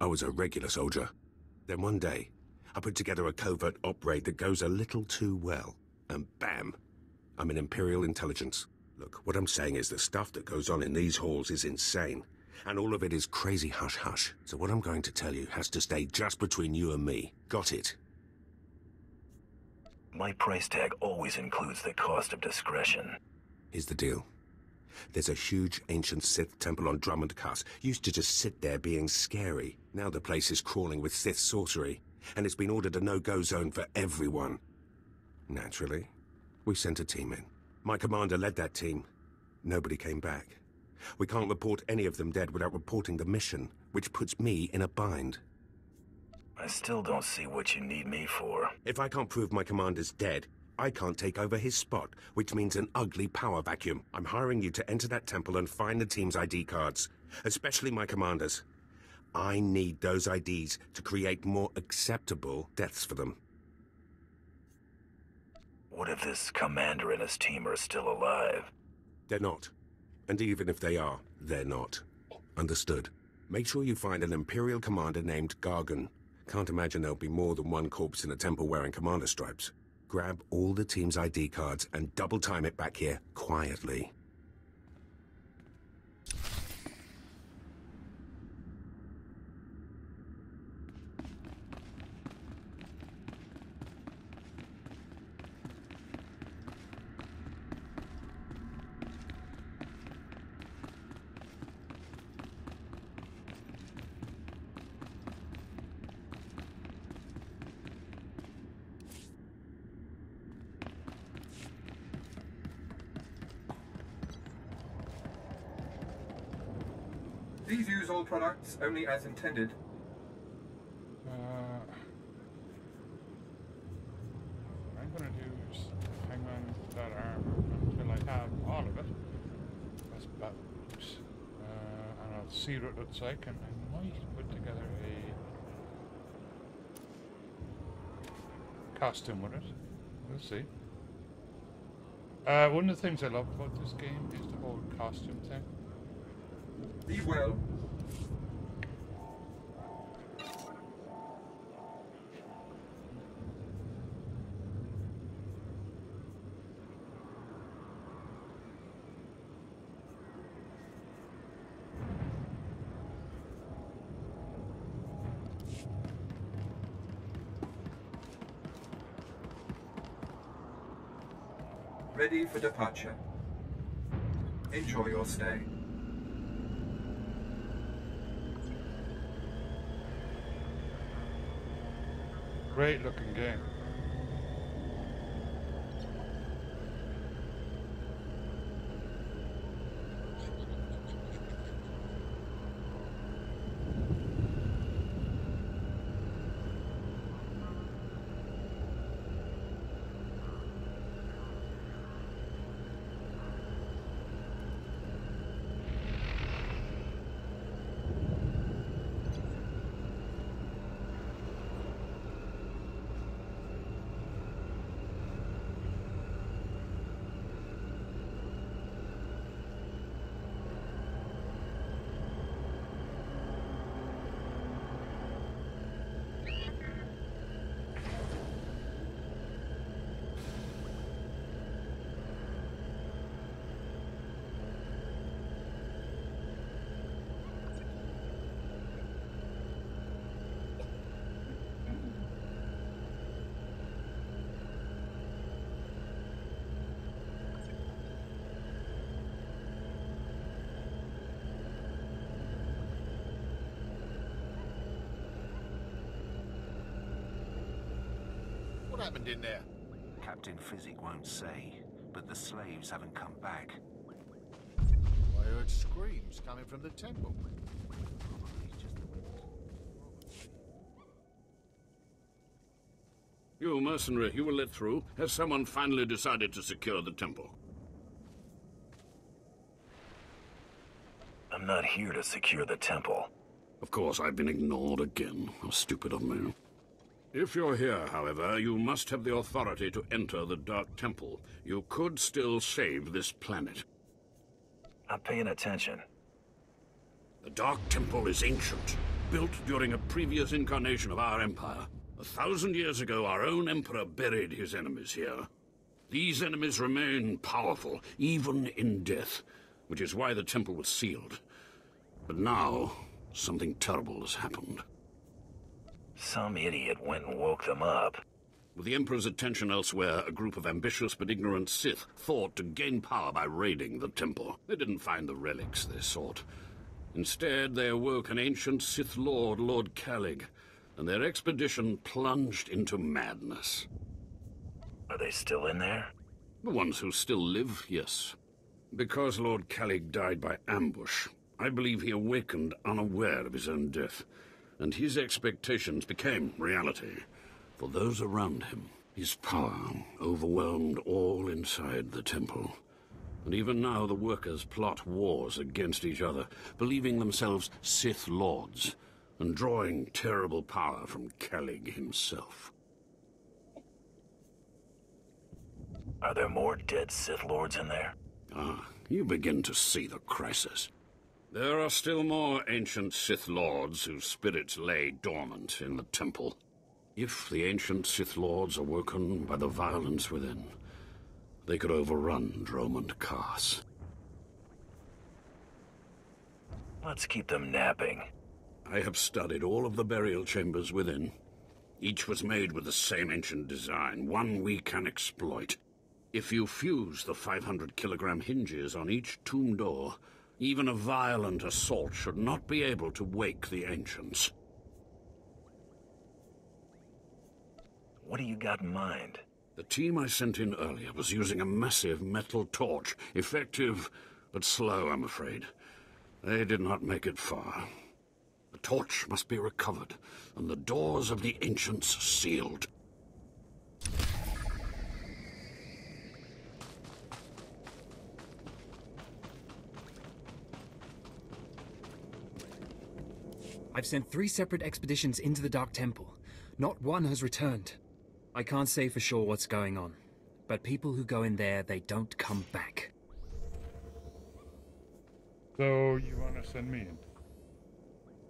J: I was a regular soldier. Then one day, I put together a covert op raid that goes a little too well. And bam! I'm in Imperial intelligence. Look, what I'm saying is the stuff that goes on in these halls is insane. And all of it is crazy hush-hush. So what I'm going to tell you has to stay just between you and me. Got it?
C: My price tag always includes the cost of discretion.
J: Here's the deal. There's a huge ancient Sith temple on Drummond Cuss. Used to just sit there being scary. Now the place is crawling with Sith sorcery. and it's been ordered a no-go zone for everyone. Naturally, we sent a team in. My commander led that team. Nobody came back. We can't report any of them dead without reporting the mission, which puts me in a bind.
C: I still don't see what you need me for.
J: If I can't prove my commander's dead, I can't take over his spot, which means an ugly power vacuum. I'm hiring you to enter that temple and find the team's ID cards, especially my commander's. I need those IDs to create more acceptable deaths for them.
C: What if this commander and his team are still alive?
J: They're not. And even if they are, they're not. Understood. Make sure you find an Imperial commander named Gargan. Can't imagine there'll be more than one corpse in a temple wearing commander stripes. Grab all the team's ID cards and double time it back here, quietly.
P: Please use all products only as intended.
A: What I'm going to do is hang on to that armor until I have all of it. That's about and I'll see what it looks like, and I might put together a costume with it. We'll see. One of the things I love about this game is the whole costume thing.
P: Be well. Ready for departure. Enjoy your stay.
A: Great looking game.
S: What happened in there?
T: Captain Physic won't say, but the slaves haven't come back.
S: I heard screams coming from the temple.
E: You mercenary, you were let through. Has someone finally decided to secure the temple?
C: I'm not here to secure the temple.
E: Of course, I've been ignored again. How stupid of me. If you're here, however, you must have the authority to enter the Dark Temple. You could still save this planet.
C: I'm paying attention.
E: The Dark Temple is ancient, built during a previous incarnation of our empire. 1,000 years ago, our own emperor buried his enemies here. These enemies remain powerful, even in death, which is why the temple was sealed. But now, something terrible has happened.
C: Some idiot went and woke them up.
E: With the Emperor's attention elsewhere, a group of ambitious but ignorant Sith thought to gain power by raiding the temple. They didn't find the relics they sought. Instead, they awoke an ancient Sith Lord, Lord Calig, and their expedition plunged into madness.
C: Are they still in there?
E: The ones who still live, yes. Because Lord Calig died by ambush, I believe he awakened unaware of his own death, and his expectations became reality for those around him. His power overwhelmed all inside the temple. And even now the workers plot wars against each other, believing themselves Sith Lords, and drawing terrible power from Calig himself.
C: Are there more dead Sith Lords in there?
E: Ah, you begin to see the crisis. There are still more ancient Sith Lords whose spirits lay dormant in the temple. If the ancient Sith Lords are woken by the violence within, they could overrun Dromund Kaas.
C: Let's keep them napping.
E: I have studied all of the burial chambers within. Each was made with the same ancient design, one we can exploit. If you fuse the 500-kilogram hinges on each tomb door, even a violent assault should not be able to wake the ancients.
C: What do you got in mind?
E: The team I sent in earlier was using a massive metal torch. Effective, but slow, I'm afraid. They did not make it far. The torch must be recovered, and the doors of the ancients sealed.
U: I've sent 3 separate expeditions into the Dark Temple. Not one has returned. I can't say for sure what's going on, but people who go in there, they don't come back.
A: So, you want to send me in?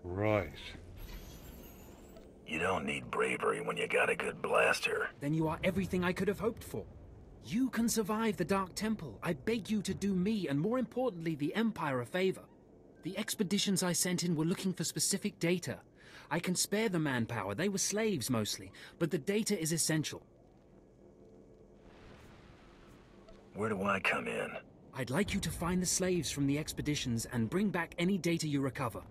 A: Right.
C: You don't need bravery when you got a good blaster.
U: Then you are everything I could have hoped for. You can survive the Dark Temple. I beg you to do me, and more importantly, the Empire a favor. The expeditions I sent in were looking for specific data. I can spare the manpower, they were slaves mostly, but the data is essential.
C: Where do I come in?
U: I'd like you to find the slaves from the expeditions and bring back any data you recover.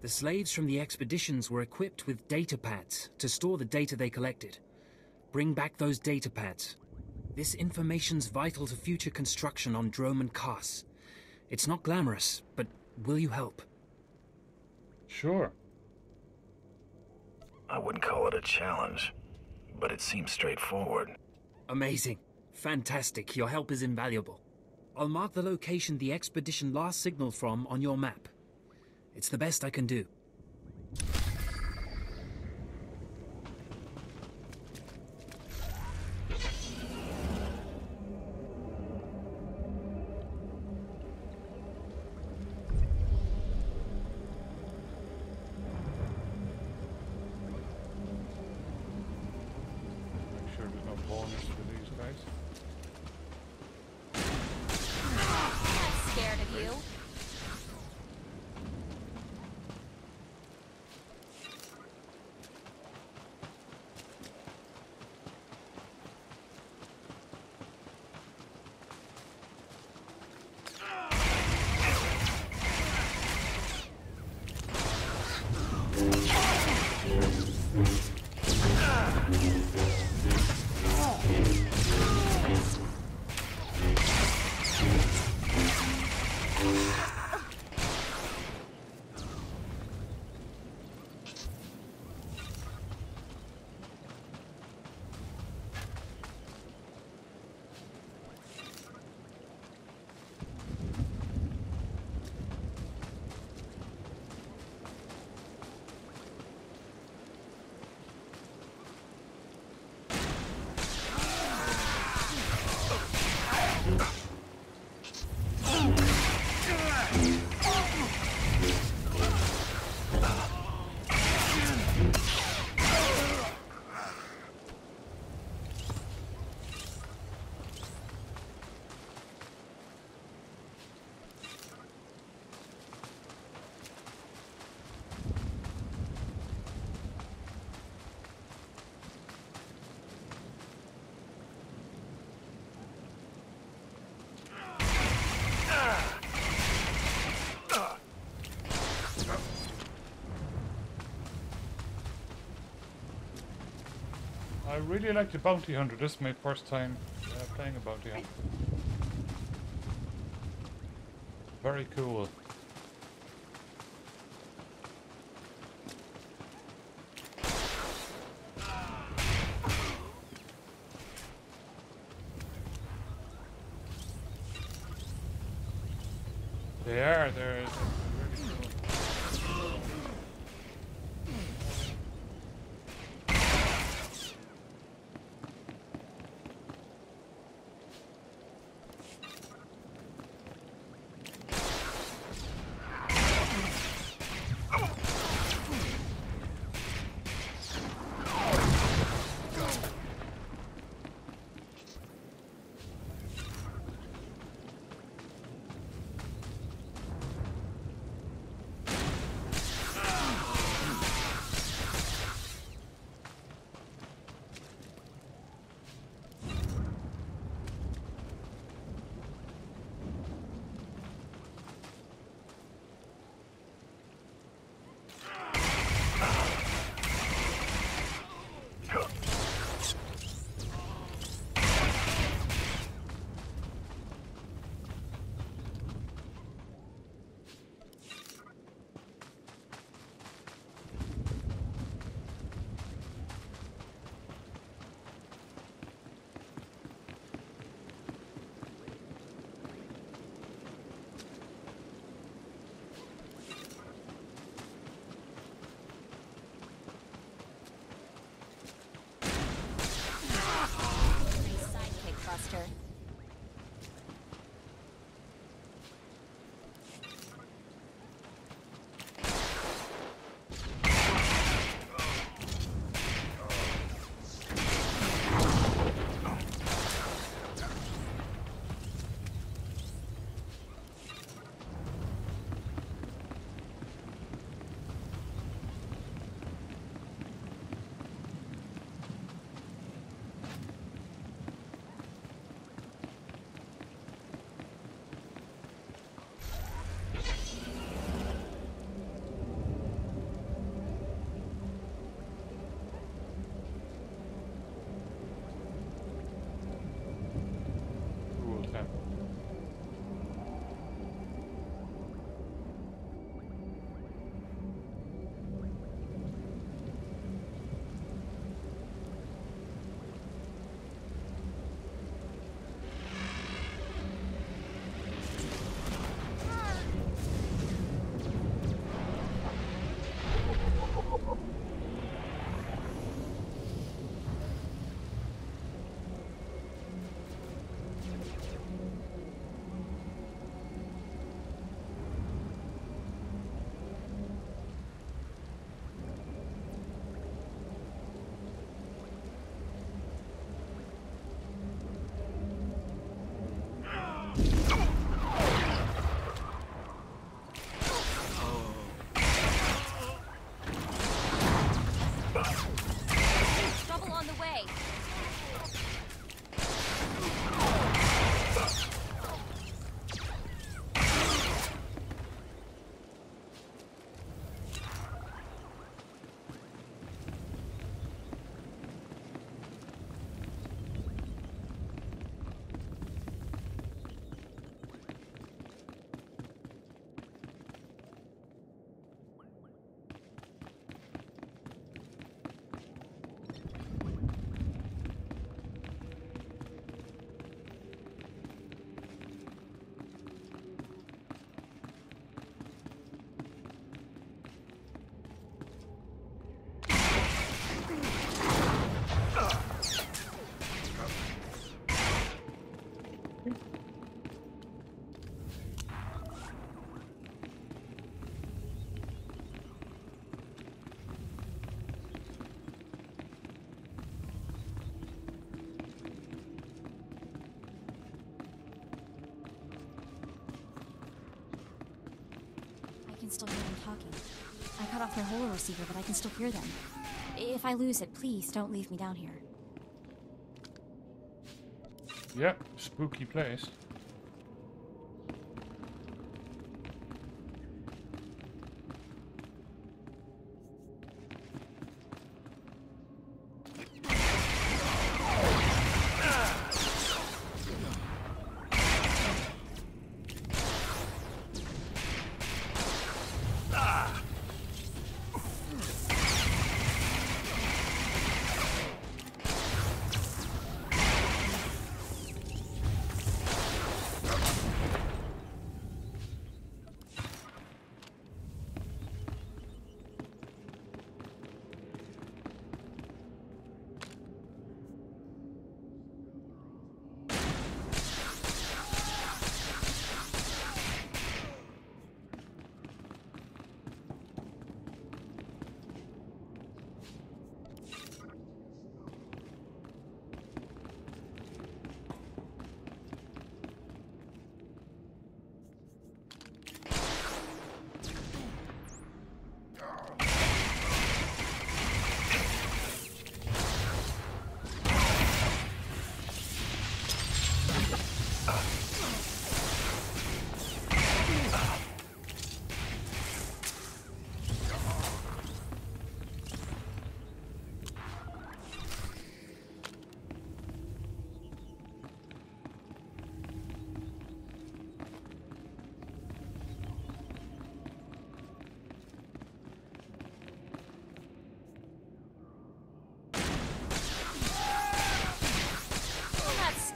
U: The slaves from the expeditions were equipped with data pads to store the data they collected. Bring back those data pads. This information's vital to future construction on Dromund Kaas. It's not glamorous, but will you help?
A: Sure.
C: I wouldn't call it a challenge, but it seems straightforward.
U: Amazing. Fantastic. Your help is invaluable. I'll mark the location the expedition last signaled from on your map. It's the best I can do.
A: I really like the bounty hunter. This is my first time playing a bounty hunter. Very cool. They're really cool.
F: Sidekick Buster.
A: Cool temple.
F: Trouble on the way. I can still hear them talking. I cut off their holo receiver, but I can still hear them. If I lose it, please don't leave me down here.
A: Yep, spooky place.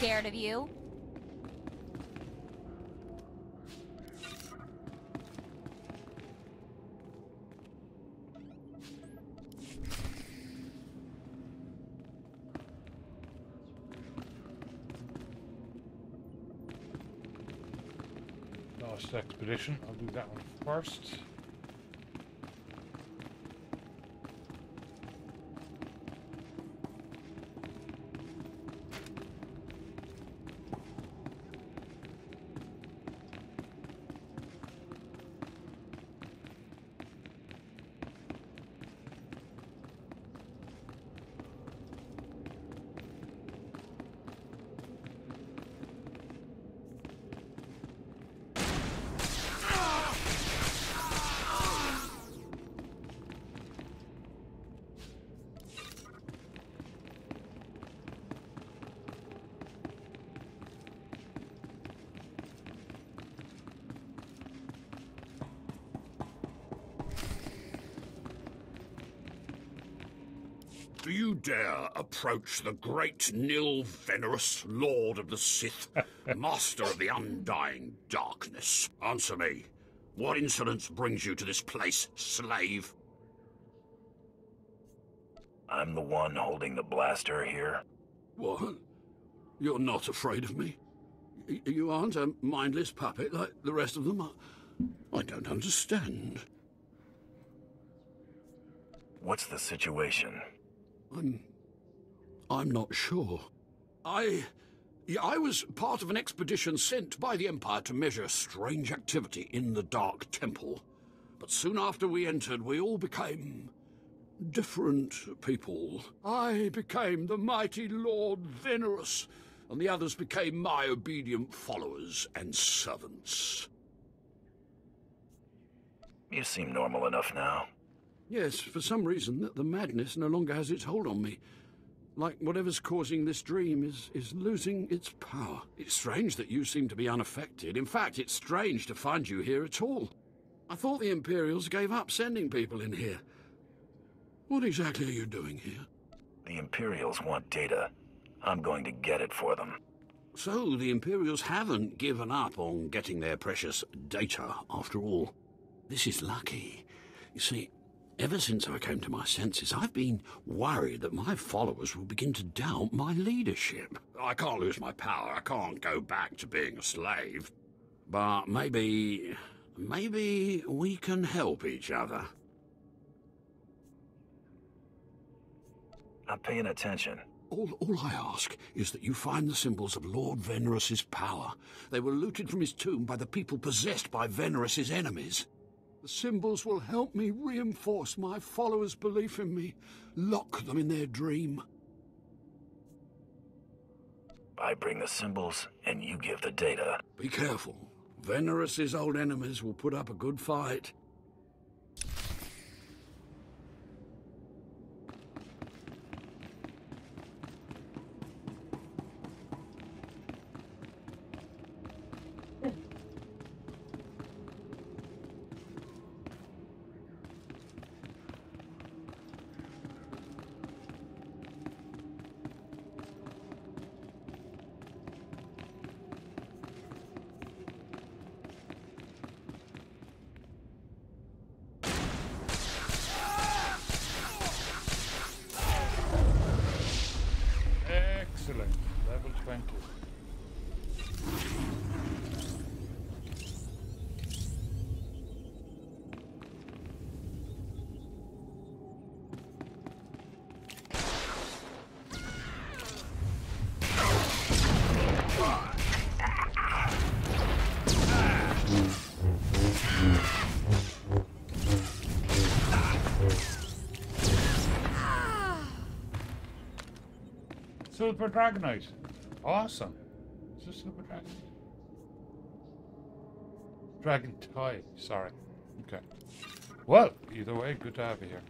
F: scared of you.
A: Lost expedition. I'll do that one first.
E: Do you dare approach the great Nil Venerus, Lord of the Sith, Master of the Undying Darkness? Answer me. What insolence brings you to this place, slave?
C: I'm the one holding the blaster here.
E: What? You're not afraid of me? You aren't a mindless puppet like the rest of them? I don't understand.
C: What's the situation?
E: I'm not sure. I was part of an expedition sent by the Empire to measure strange activity in the Dark Temple. But soon after we entered, we all became different people. I became the mighty Lord Venerus, and the others became my obedient followers and servants.
C: You seem normal enough now.
E: Yes, for some reason, the madness no longer has its hold on me. Like whatever's causing this dream is losing its power. It's strange that you seem to be unaffected. In fact, it's strange to find you here at all. I thought the Imperials gave up sending people in here. What exactly are you doing here?
C: The Imperials want data. I'm going to get it for them.
E: So the Imperials haven't given up on getting their precious data, after all. This is lucky. You see, ever since I came to my senses, I've been worried that my followers will begin to doubt my leadership. I can't lose my power. I can't go back to being a slave. But maybe we can help each other.
C: I'm paying attention.
E: All I ask is that you find the symbols of Lord Venerus's power. They were looted from his tomb by the people possessed by Venerus's enemies. The symbols will help me reinforce my followers' belief in me, lock them in their dream.
C: I bring the symbols, and you give the data.
E: Be careful. Venerus's old enemies will put up a good fight.
A: Excellent. Level 20. Silver Dragonite. Awesome. Is this Silver Dragonite? Dragon Tie. Sorry. Okay. Well, either way, good to have you here.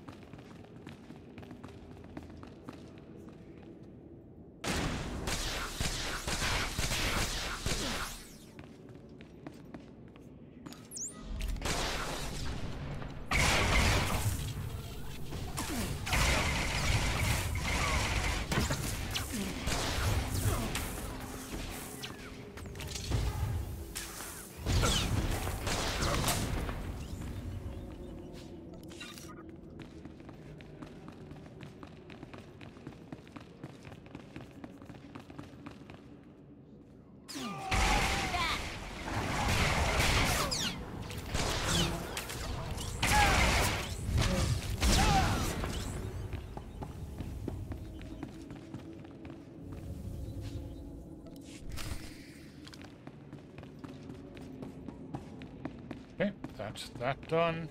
A: That's that done.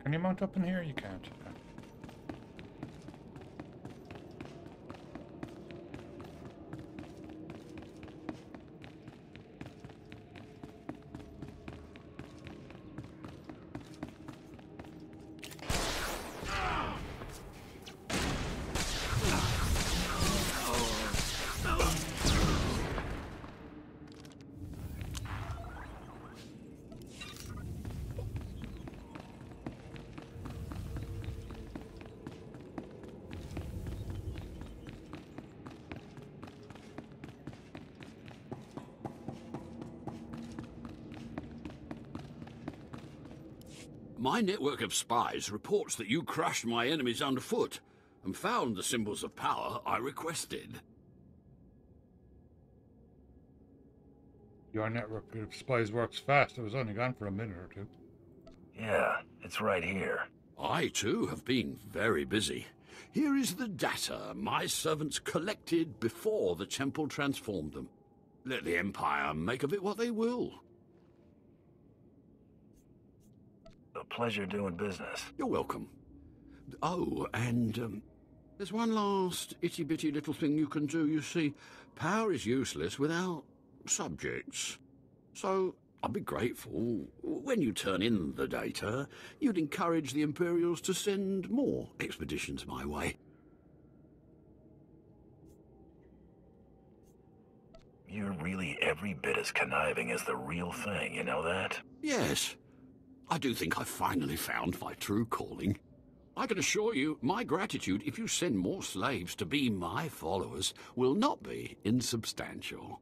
A: Can you mount up in here? You can't.
E: My network of spies reports that you crushed my enemies underfoot and found the symbols of power I requested.
A: Your network of spies works fast. It was only gone for a minute or two.
C: Yeah, it's right here.
E: I, too, have been very busy. Here is the data my servants collected before the temple transformed them. Let the Empire make of it what they will.
C: A pleasure doing business.
E: You're welcome. Oh, and there's one last itty-bitty little thing you can do. You see, power is useless without subjects. So I'd be grateful when you turn in the data, you'd encourage the Imperials to send more expeditions my way.
C: You're really every bit as conniving as the real thing, you know that?
E: Yes. I do think I've finally found my true calling. I can assure you, my gratitude if you send more slaves to be my followers will not be insubstantial.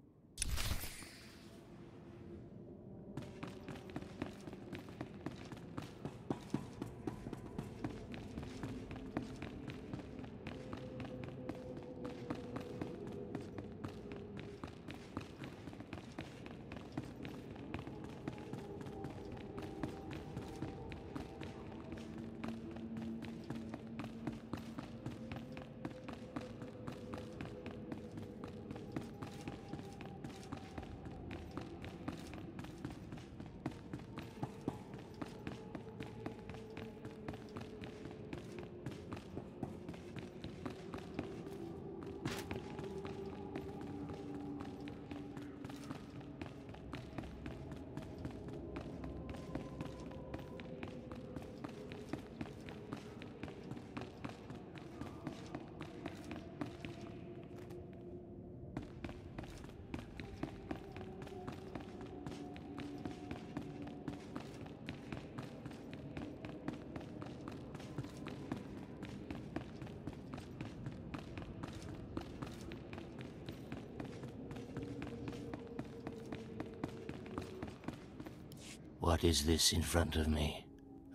B: What is this in front of me?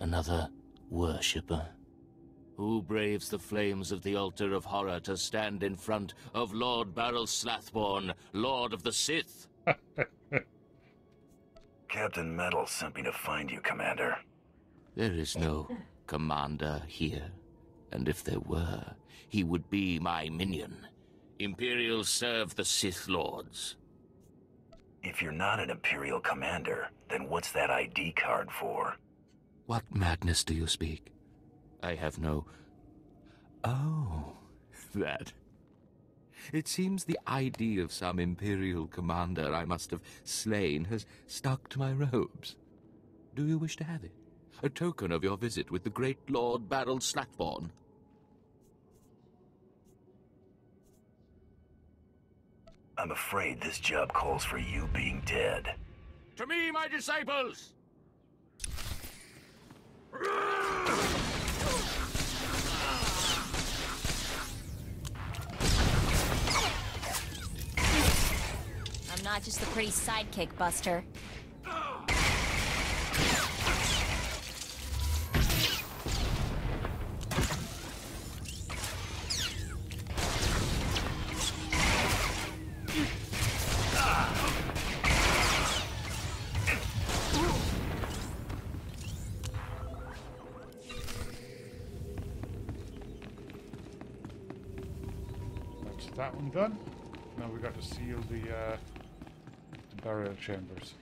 B: Another worshipper? Who braves the flames of the altar of horror to stand in front of Lord Baral Slathborn, Lord of the Sith?
C: Captain Metal sent me to find you, Commander.
B: There is no commander here, and if there were, he would be my minion. Imperials serve the Sith Lords.
C: If you're not an Imperial commander, then what's that ID card for?
B: What madness do you speak? I have no... Oh, that. It seems the ID of some Imperial commander I must have slain has stuck to my robes. Do you wish to have it? A token of your visit with the great Lord Baral Slathborn?
C: I'm afraid this job calls for you being dead.
B: To me, my disciples!
F: I'm not just the pretty sidekick, Buster.
A: That one done. Now we got to seal the burial chambers.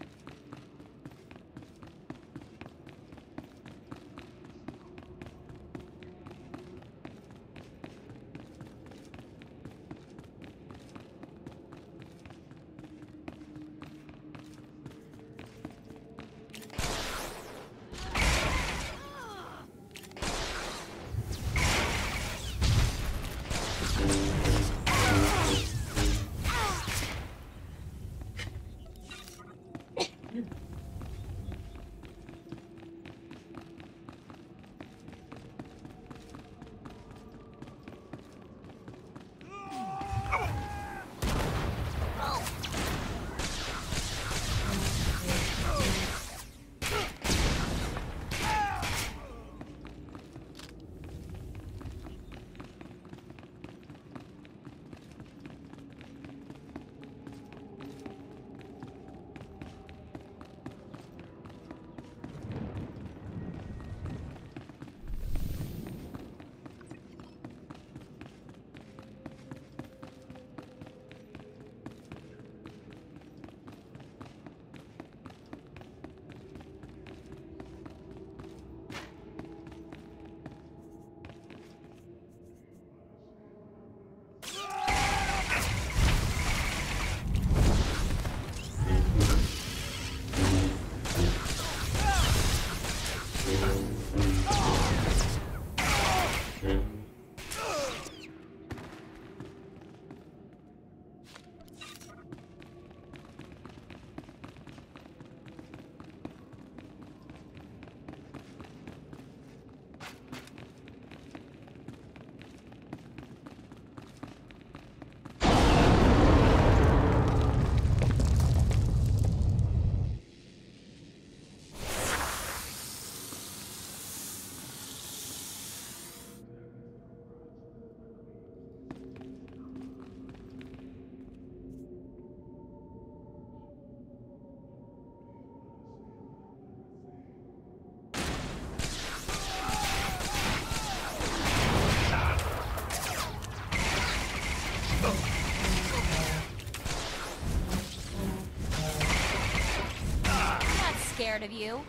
F: of you.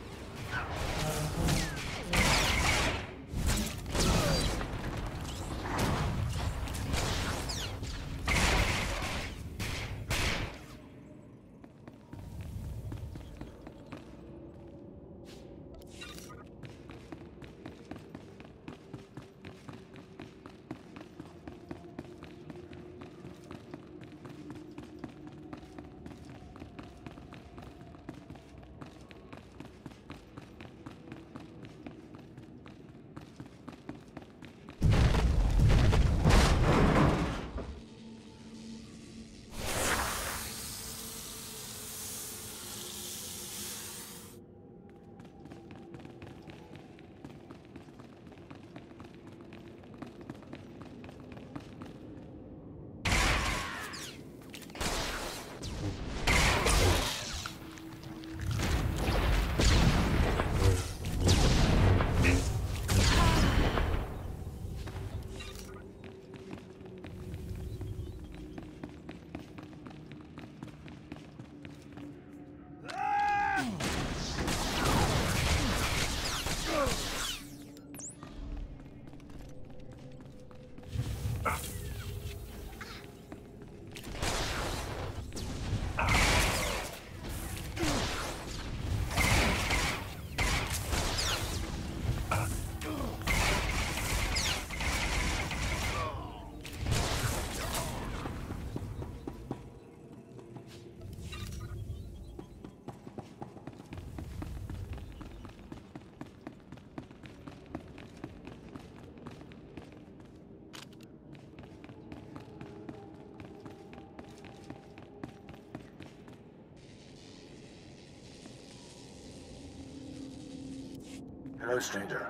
O: Hello, stranger.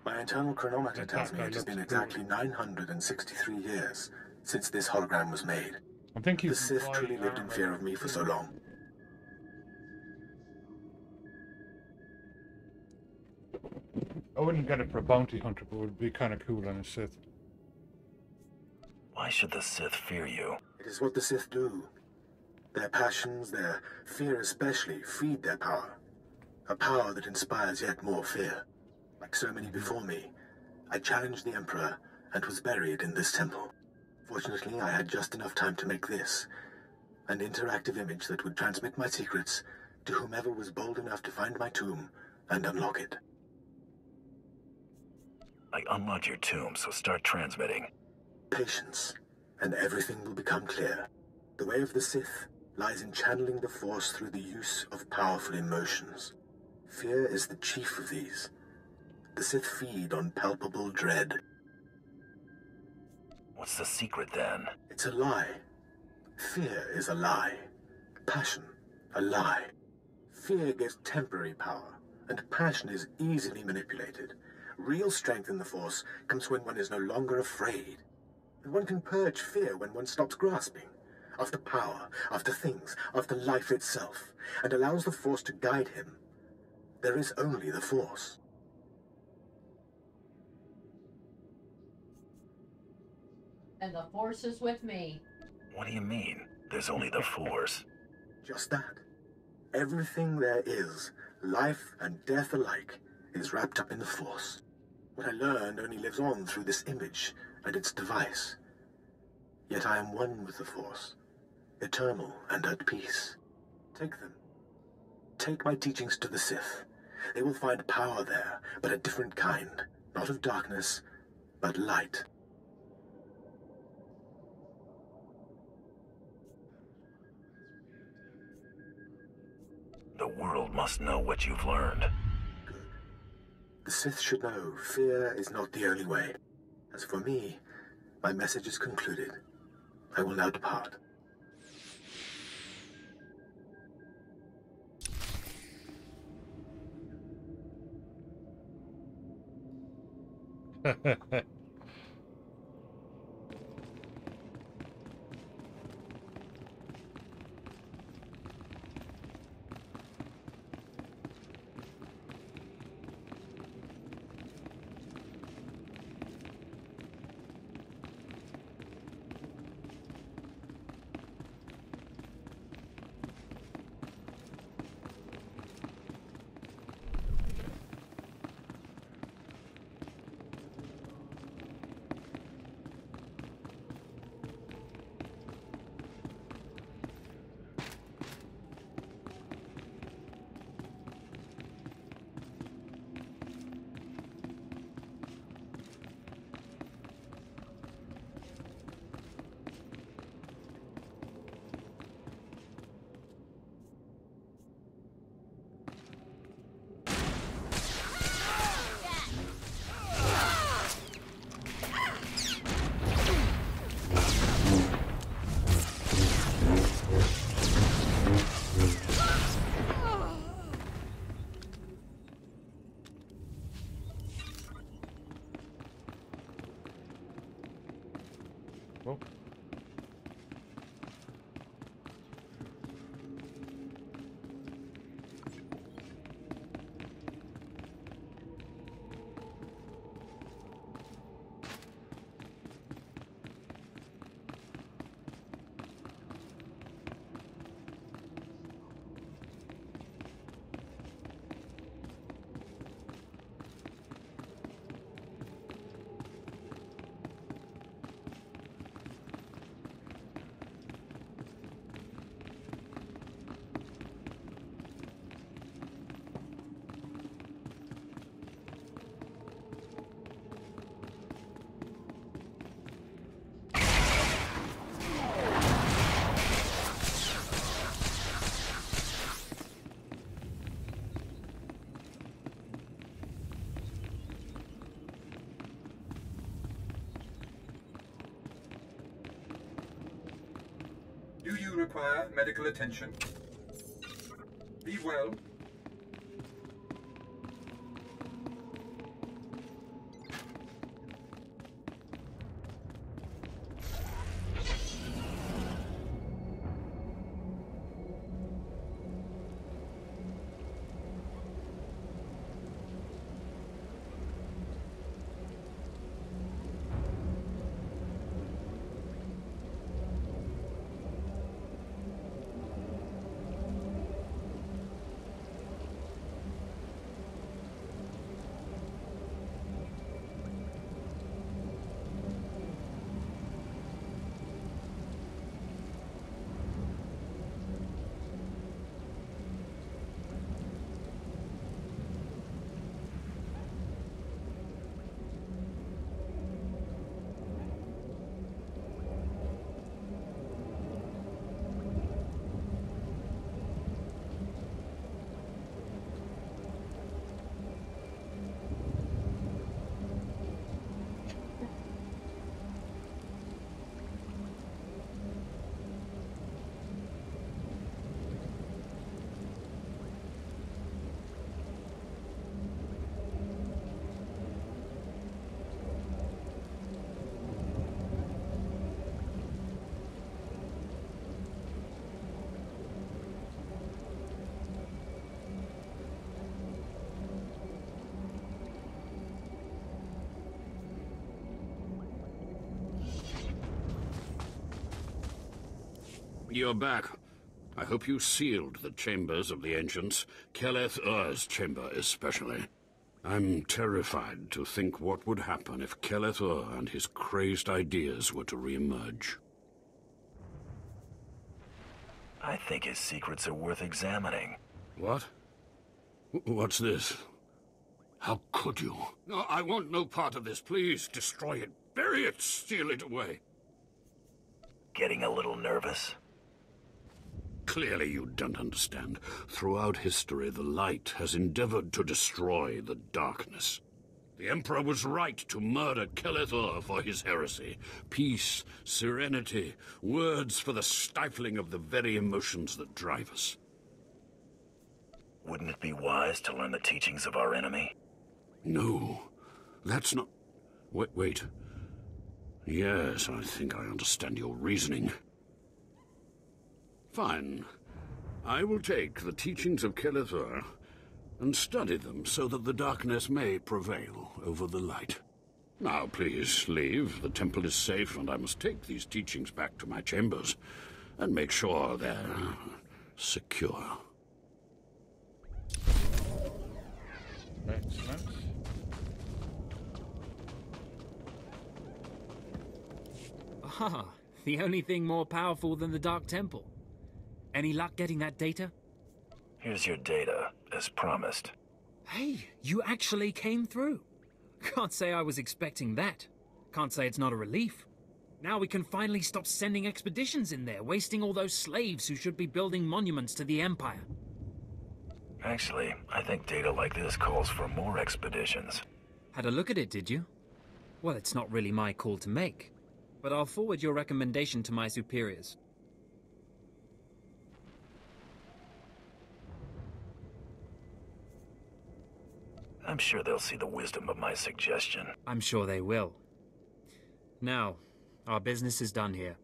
O: My internal chronometer tells me it has been exactly 963 years since this hologram was made.
A: I think
O: the Sith truly lived in fear of me for so long.
A: I wouldn't get it for a bounty hunter, but it would be kind of cool on a Sith.
C: Why should the Sith fear you?
O: It is what the Sith do. Their passions, their fear especially, feed their power. A power that inspires yet more fear. Like so many before me, I challenged the Emperor and was buried in this temple. Fortunately, I had just enough time to make this, an interactive image that would transmit my secrets to whomever was bold enough to find my tomb and unlock it.
C: I unlocked your tomb, so start transmitting.
O: Patience, and everything will become clear. The way of the Sith lies in channeling the Force through the use of powerful emotions. Fear is the chief of these. The Sith feed on palpable dread.
C: What's the secret, then?
O: It's a lie. Fear is a lie. Passion, a lie. Fear gives temporary power, and passion is easily manipulated. Real strength in the Force comes when one is no longer afraid. And one can purge fear when one stops grasping after power, after things, after life itself, and allows the Force to guide him. There is only the Force.
M: And the Force is with me.
C: What do you mean? There's only the Force.
O: Just that. Everything there is, life and death alike, is wrapped up in the Force. What I learned only lives on through this image and its device. Yet I am one with the Force, eternal and at peace. Take them. Take my teachings to the Sith. They will find power there, but a different kind. Not of darkness, but light.
C: The world must know what you've learned.
O: Good. The Sith should know fear is not the only way. As for me, my message is concluded. I will now depart.
A: careful.
P: Do you require medical attention? Be well.
E: You're back. I hope you sealed the chambers of the ancients, Keleth Ur's chamber especially. I'm terrified to think what would happen if Keleth Ur and his crazed ideas were to re-emerge.
C: I think his secrets are worth examining.
E: What? What's this? How could you? No, I want no part of this. Please, destroy it. Bury it. Steal it away.
C: Getting a little nervous?
E: Clearly you don't understand. Throughout history, the light has endeavored to destroy the darkness. The Emperor was right to murder Keleth Ur for his heresy. Peace, serenity, words for the stifling of the very emotions that drive us.
C: Wouldn't it be wise to learn the teachings of our enemy?
E: No, that's not... Wait. Yes, I think I understand your reasoning. Fine. I will take the teachings of Keleth Ur and study them so that the darkness may prevail over the light. Now, please, leave. The temple is safe, and I must take these teachings back to my chambers and make sure they're secure.
A: Excellent.
U: Ah, the only thing more powerful than the Dark Temple. Any luck getting that data?
C: Here's your data, as promised.
U: Hey, you actually came through. Can't say I was expecting that. Can't say it's not a relief. Now we can finally stop sending expeditions in there, wasting all those slaves who should be building monuments to the Empire.
C: Actually, I think data like this calls for more expeditions.
U: Had a look at it, did you? Well, it's not really my call to make. But I'll forward your recommendation to my superiors.
C: I'm sure they'll see the wisdom of my suggestion.
U: I'm sure they will. Now, Our business is done here.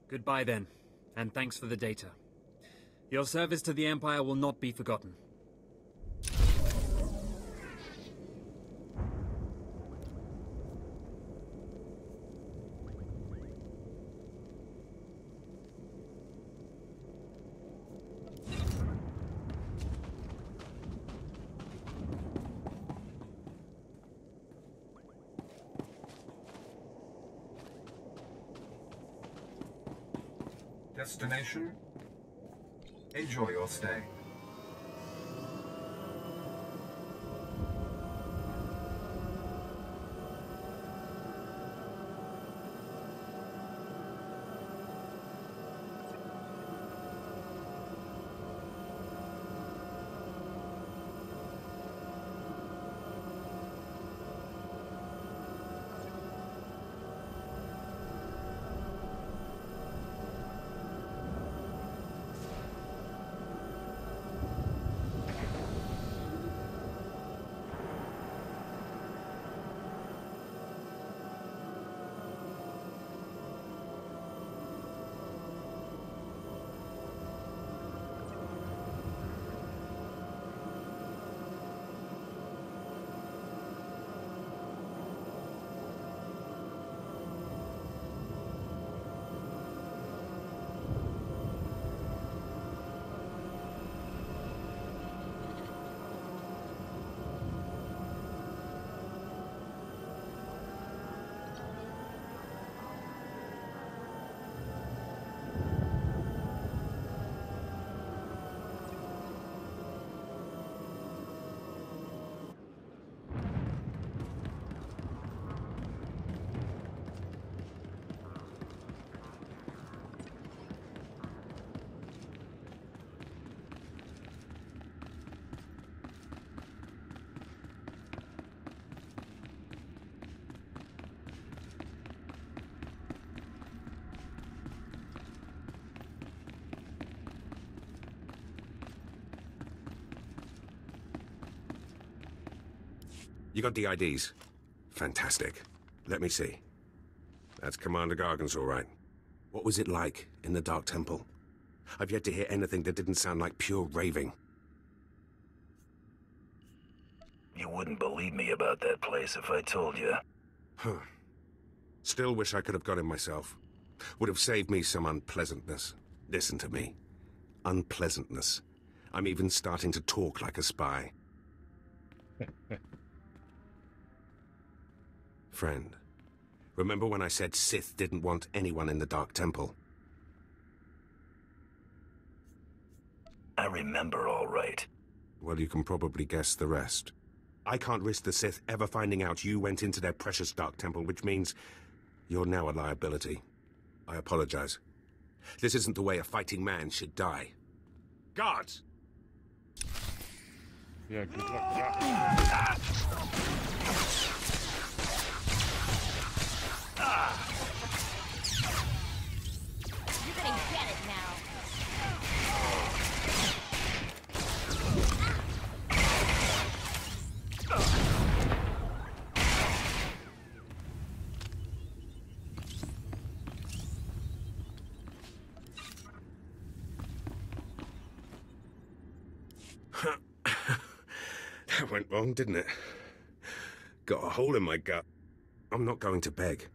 U: Goodbye then, and thanks for the data. Your service to the Empire will not be forgotten.
P: Destination? Enjoy your stay.
J: You got the IDs? Fantastic. Let me see. That's Commander Gargan's all right. What was it like in the Dark Temple? I've yet to hear anything that didn't sound like pure raving.
C: You wouldn't believe me about that place if I told you.
J: Huh. Still wish I could have got him myself. Would have saved me some unpleasantness. Listen to me. Unpleasantness. I'm even starting to talk like a spy. Friend, remember when I said Sith didn't want anyone in the Dark Temple?
C: I remember all right.
J: Well, you can probably guess the rest. I can't risk the Sith ever finding out you went into their precious Dark Temple, which means you're now a liability. I apologize. This isn't the way a fighting man should die. Guards!
A: Yeah, good luck with that.
F: You're gonna get it now.
J: That went wrong, didn't it? Got a hole in my gut. I'm not going to beg.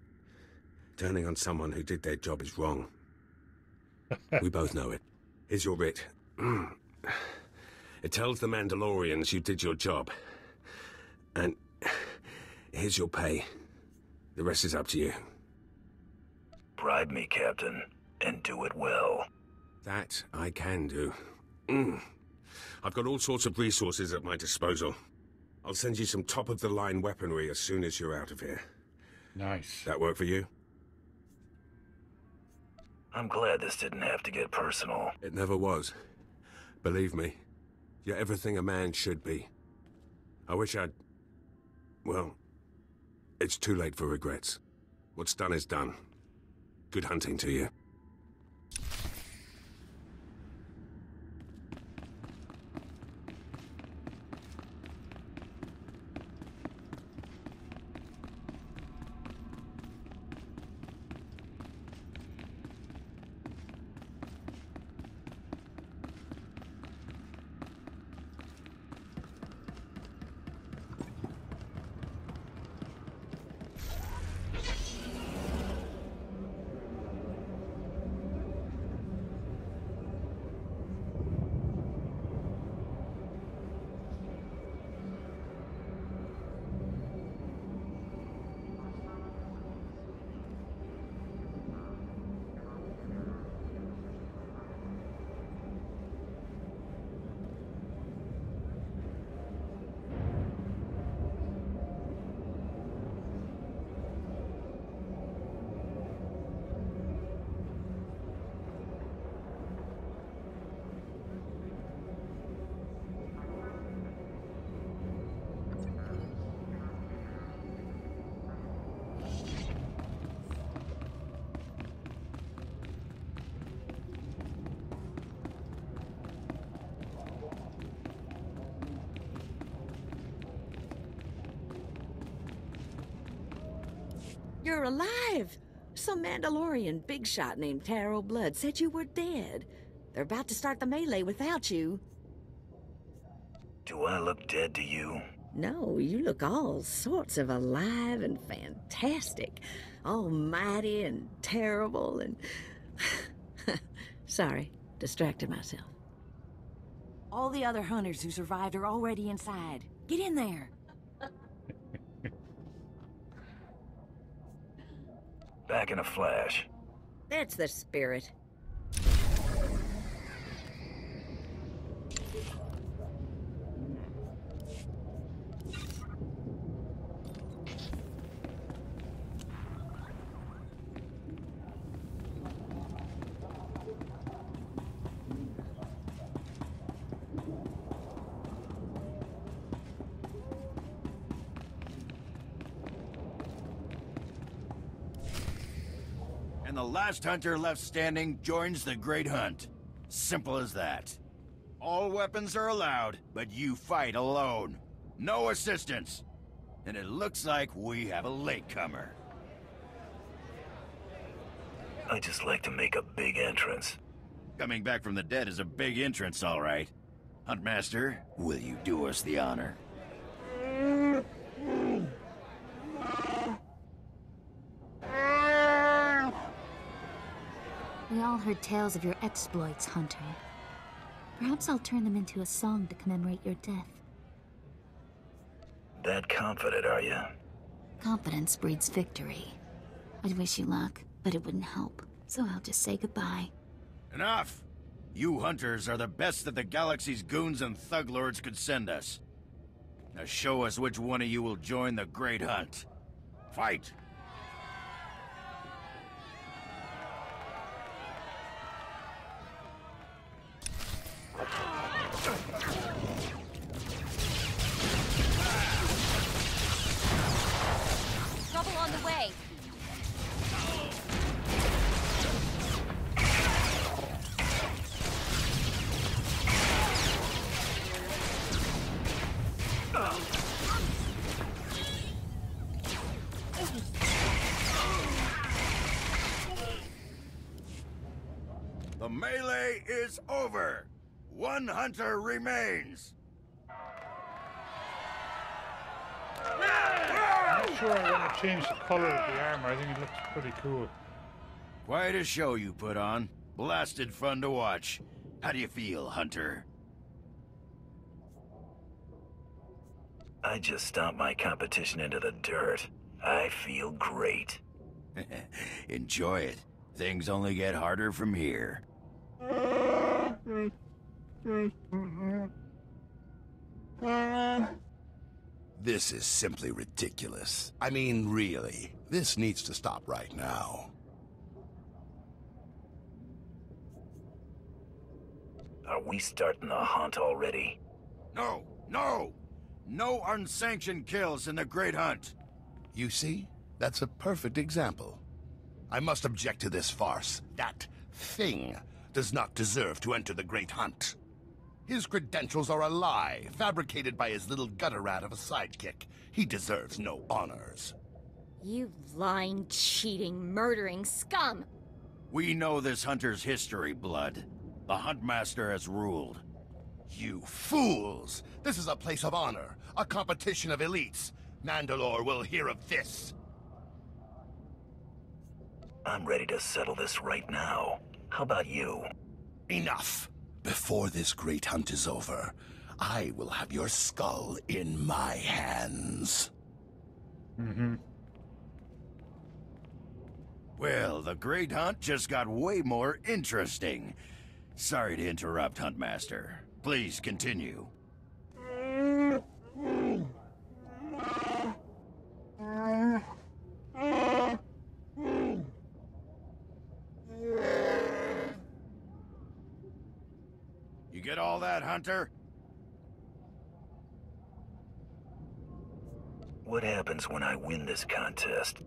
J: Turning on someone who did their job is wrong. We both know it. Here's your writ. It tells the Mandalorians you did your job. And here's your pay. The rest is up to you.
C: Bribe me, Captain, and do it well.
J: That I can do. I've got all sorts of resources at my disposal. I'll send you some top-of-the-line weaponry as soon as you're out of here.
A: Nice.
J: That work for you?
C: I'm glad this didn't have to get personal.
J: It never was. Believe me, you're everything a man should be. I wish I'd... Well, it's too late for regrets. What's done is done. Good hunting to you.
R: You're alive! Some Mandalorian big shot named Taro Blood said you were dead. They're about to start the melee without you.
C: Do I look dead to you?
R: No, you look all sorts of alive and fantastic. Almighty and terrible and... Sorry, distracted myself. All the other hunters who survived are already inside. Get in there.
C: Back in a flash.
R: That's the spirit.
D: And the last hunter left standing joins the Great Hunt. Simple as that. All weapons are allowed, but you fight alone. No assistance. And it looks like we have a latecomer.
C: I just like to make a big entrance.
D: Coming back from the dead is a big entrance, all right. Huntmaster, will you do us the honor?
F: We all heard tales of your exploits, Hunter. Perhaps I'll turn them into a song to commemorate your death.
C: That confident, are you?
F: Confidence breeds victory. I'd wish you luck, but it wouldn't help. So I'll just say goodbye.
D: Enough! You hunters are the best that the galaxy's goons and thug lords could send us. Now show us which one of you will join the Great Hunt. Fight!
F: Trouble on the way.
D: The melee is over. One hunter remains.
A: I'm not sure I want to change the color of the armor. I think it looks pretty cool.
D: Quite a show you put on. Blasted fun to watch. How do you feel, Hunter?
C: I just stomped my competition into the dirt. I feel great.
D: Enjoy it. Things only get harder from here.
Q: This is simply ridiculous. I mean, really. This needs to stop right now.
C: Are we starting the hunt already?
D: No! No! No unsanctioned kills in the Great Hunt!
Q: You see? That's a perfect example. I must object to this farce. That thing does not deserve to enter the Great Hunt. His credentials are a lie, fabricated by his little gutter rat of a sidekick. He deserves no honors.
F: You lying, cheating, murdering scum!
D: We know this hunter's history, Blood. The Huntmaster has ruled.
Q: You fools! This is a place of honor, a competition of elites. Mandalore will hear of this.
C: I'm ready to settle this right now. How about you?
Q: Enough! Before this great hunt is over, I will have your skull in my hands.
D: Well, the Great Hunt just got way more interesting. Sorry to interrupt, Huntmaster. Please continue. You get all that, Hunter?
C: What happens when I win this contest?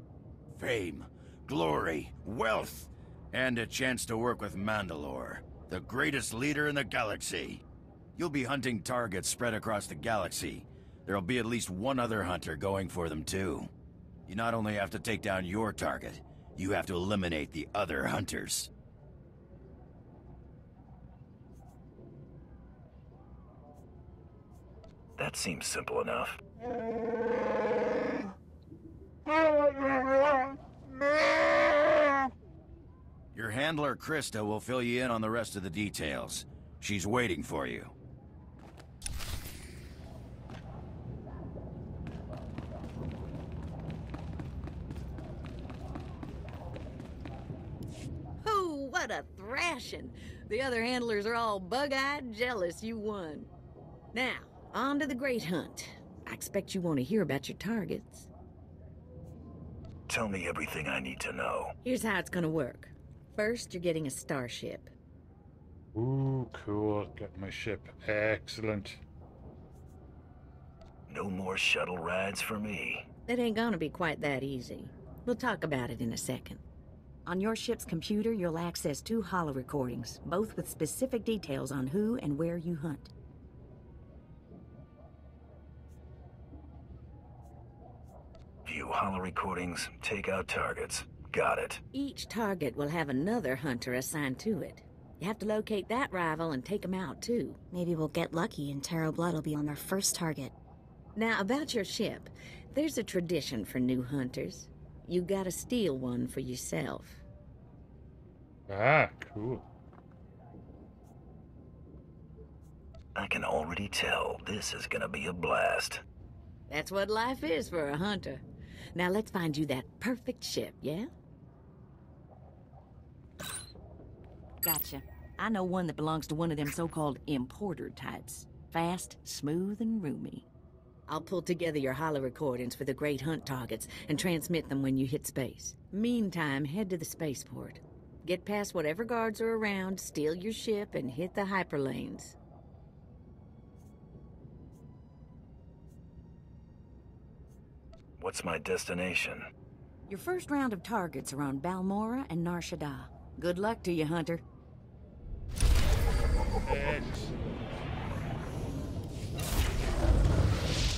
D: Fame, glory, wealth, and a chance to work with Mandalore, the greatest leader in the galaxy. You'll be hunting targets spread across the galaxy. There'll be at least one other hunter going for them, too. You not only have to take down your target, you have to eliminate the other hunters.
C: That seems simple enough.
D: Your handler, Krista, will fill you in on the rest of the details. She's waiting for you.
R: Oh, what a thrashing! The other handlers are all bug-eyed jealous you won. Now, on to the Great Hunt. I expect you want to hear about your targets.
C: Tell me everything I need to know.
R: Here's how it's gonna work. First, you're getting a starship.
A: Ooh, cool. Got my ship. Excellent.
C: No more shuttle rides for me.
R: It ain't gonna be quite that easy. We'll talk about it in a second. On your ship's computer, you'll access 2 holo recordings, both with specific details on who and where you hunt.
C: View holo recordings, take out targets. Got it.
R: Each target will have another hunter assigned to it. You have to locate that rival and take him out, too.
F: Maybe we'll get lucky and Tarot Blood will be on our first target.
R: Now, about your ship, there's a tradition for new hunters. You gotta steal one for yourself.
A: Ah, cool.
C: I can already tell this is gonna be a blast.
R: That's what life is for a hunter. Now let's find you that perfect ship, yeah? Gotcha. I know one that belongs to one of them so-called importer types. Fast, smooth, and roomy. I'll pull together your holo recordings for the Great Hunt targets and transmit them when you hit space. Meantime, head to the spaceport. Get past whatever guards are around, steal your ship, and hit the hyperlanes.
C: What's my destination?
R: Your first round of targets are on Balmora and Nar Shaddaa. Good luck to you, Hunter.
A: Excellent.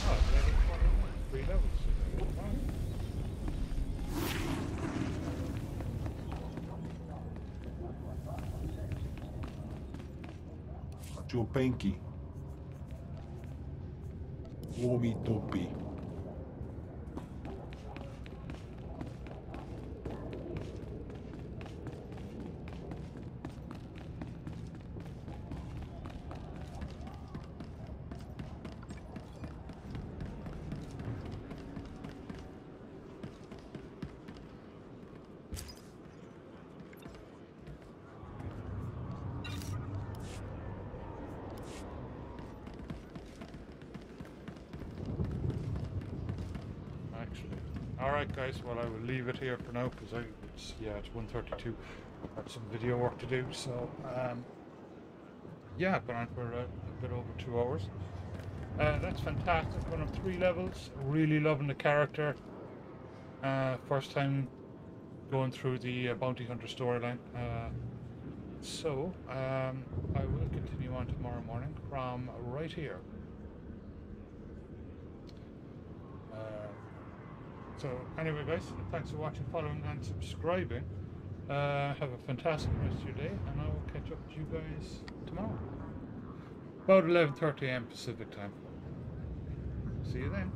A: Oh, 3 levels.
G: Chupenki. Omi topi.
A: Alright guys, well I will leave it here for now because it's 1:32. I've got some video work to do, so yeah, I've been on for a bit over 2 hours. That's fantastic. One of 3 levels. Really loving the character. First time going through the Bounty Hunter storyline. So I will continue on tomorrow morning from right here. So anyway guys, thanks for watching, following and subscribing. Have a fantastic rest of your day and I will catch up with you guys tomorrow. About 11:30 AM Pacific time. See you then.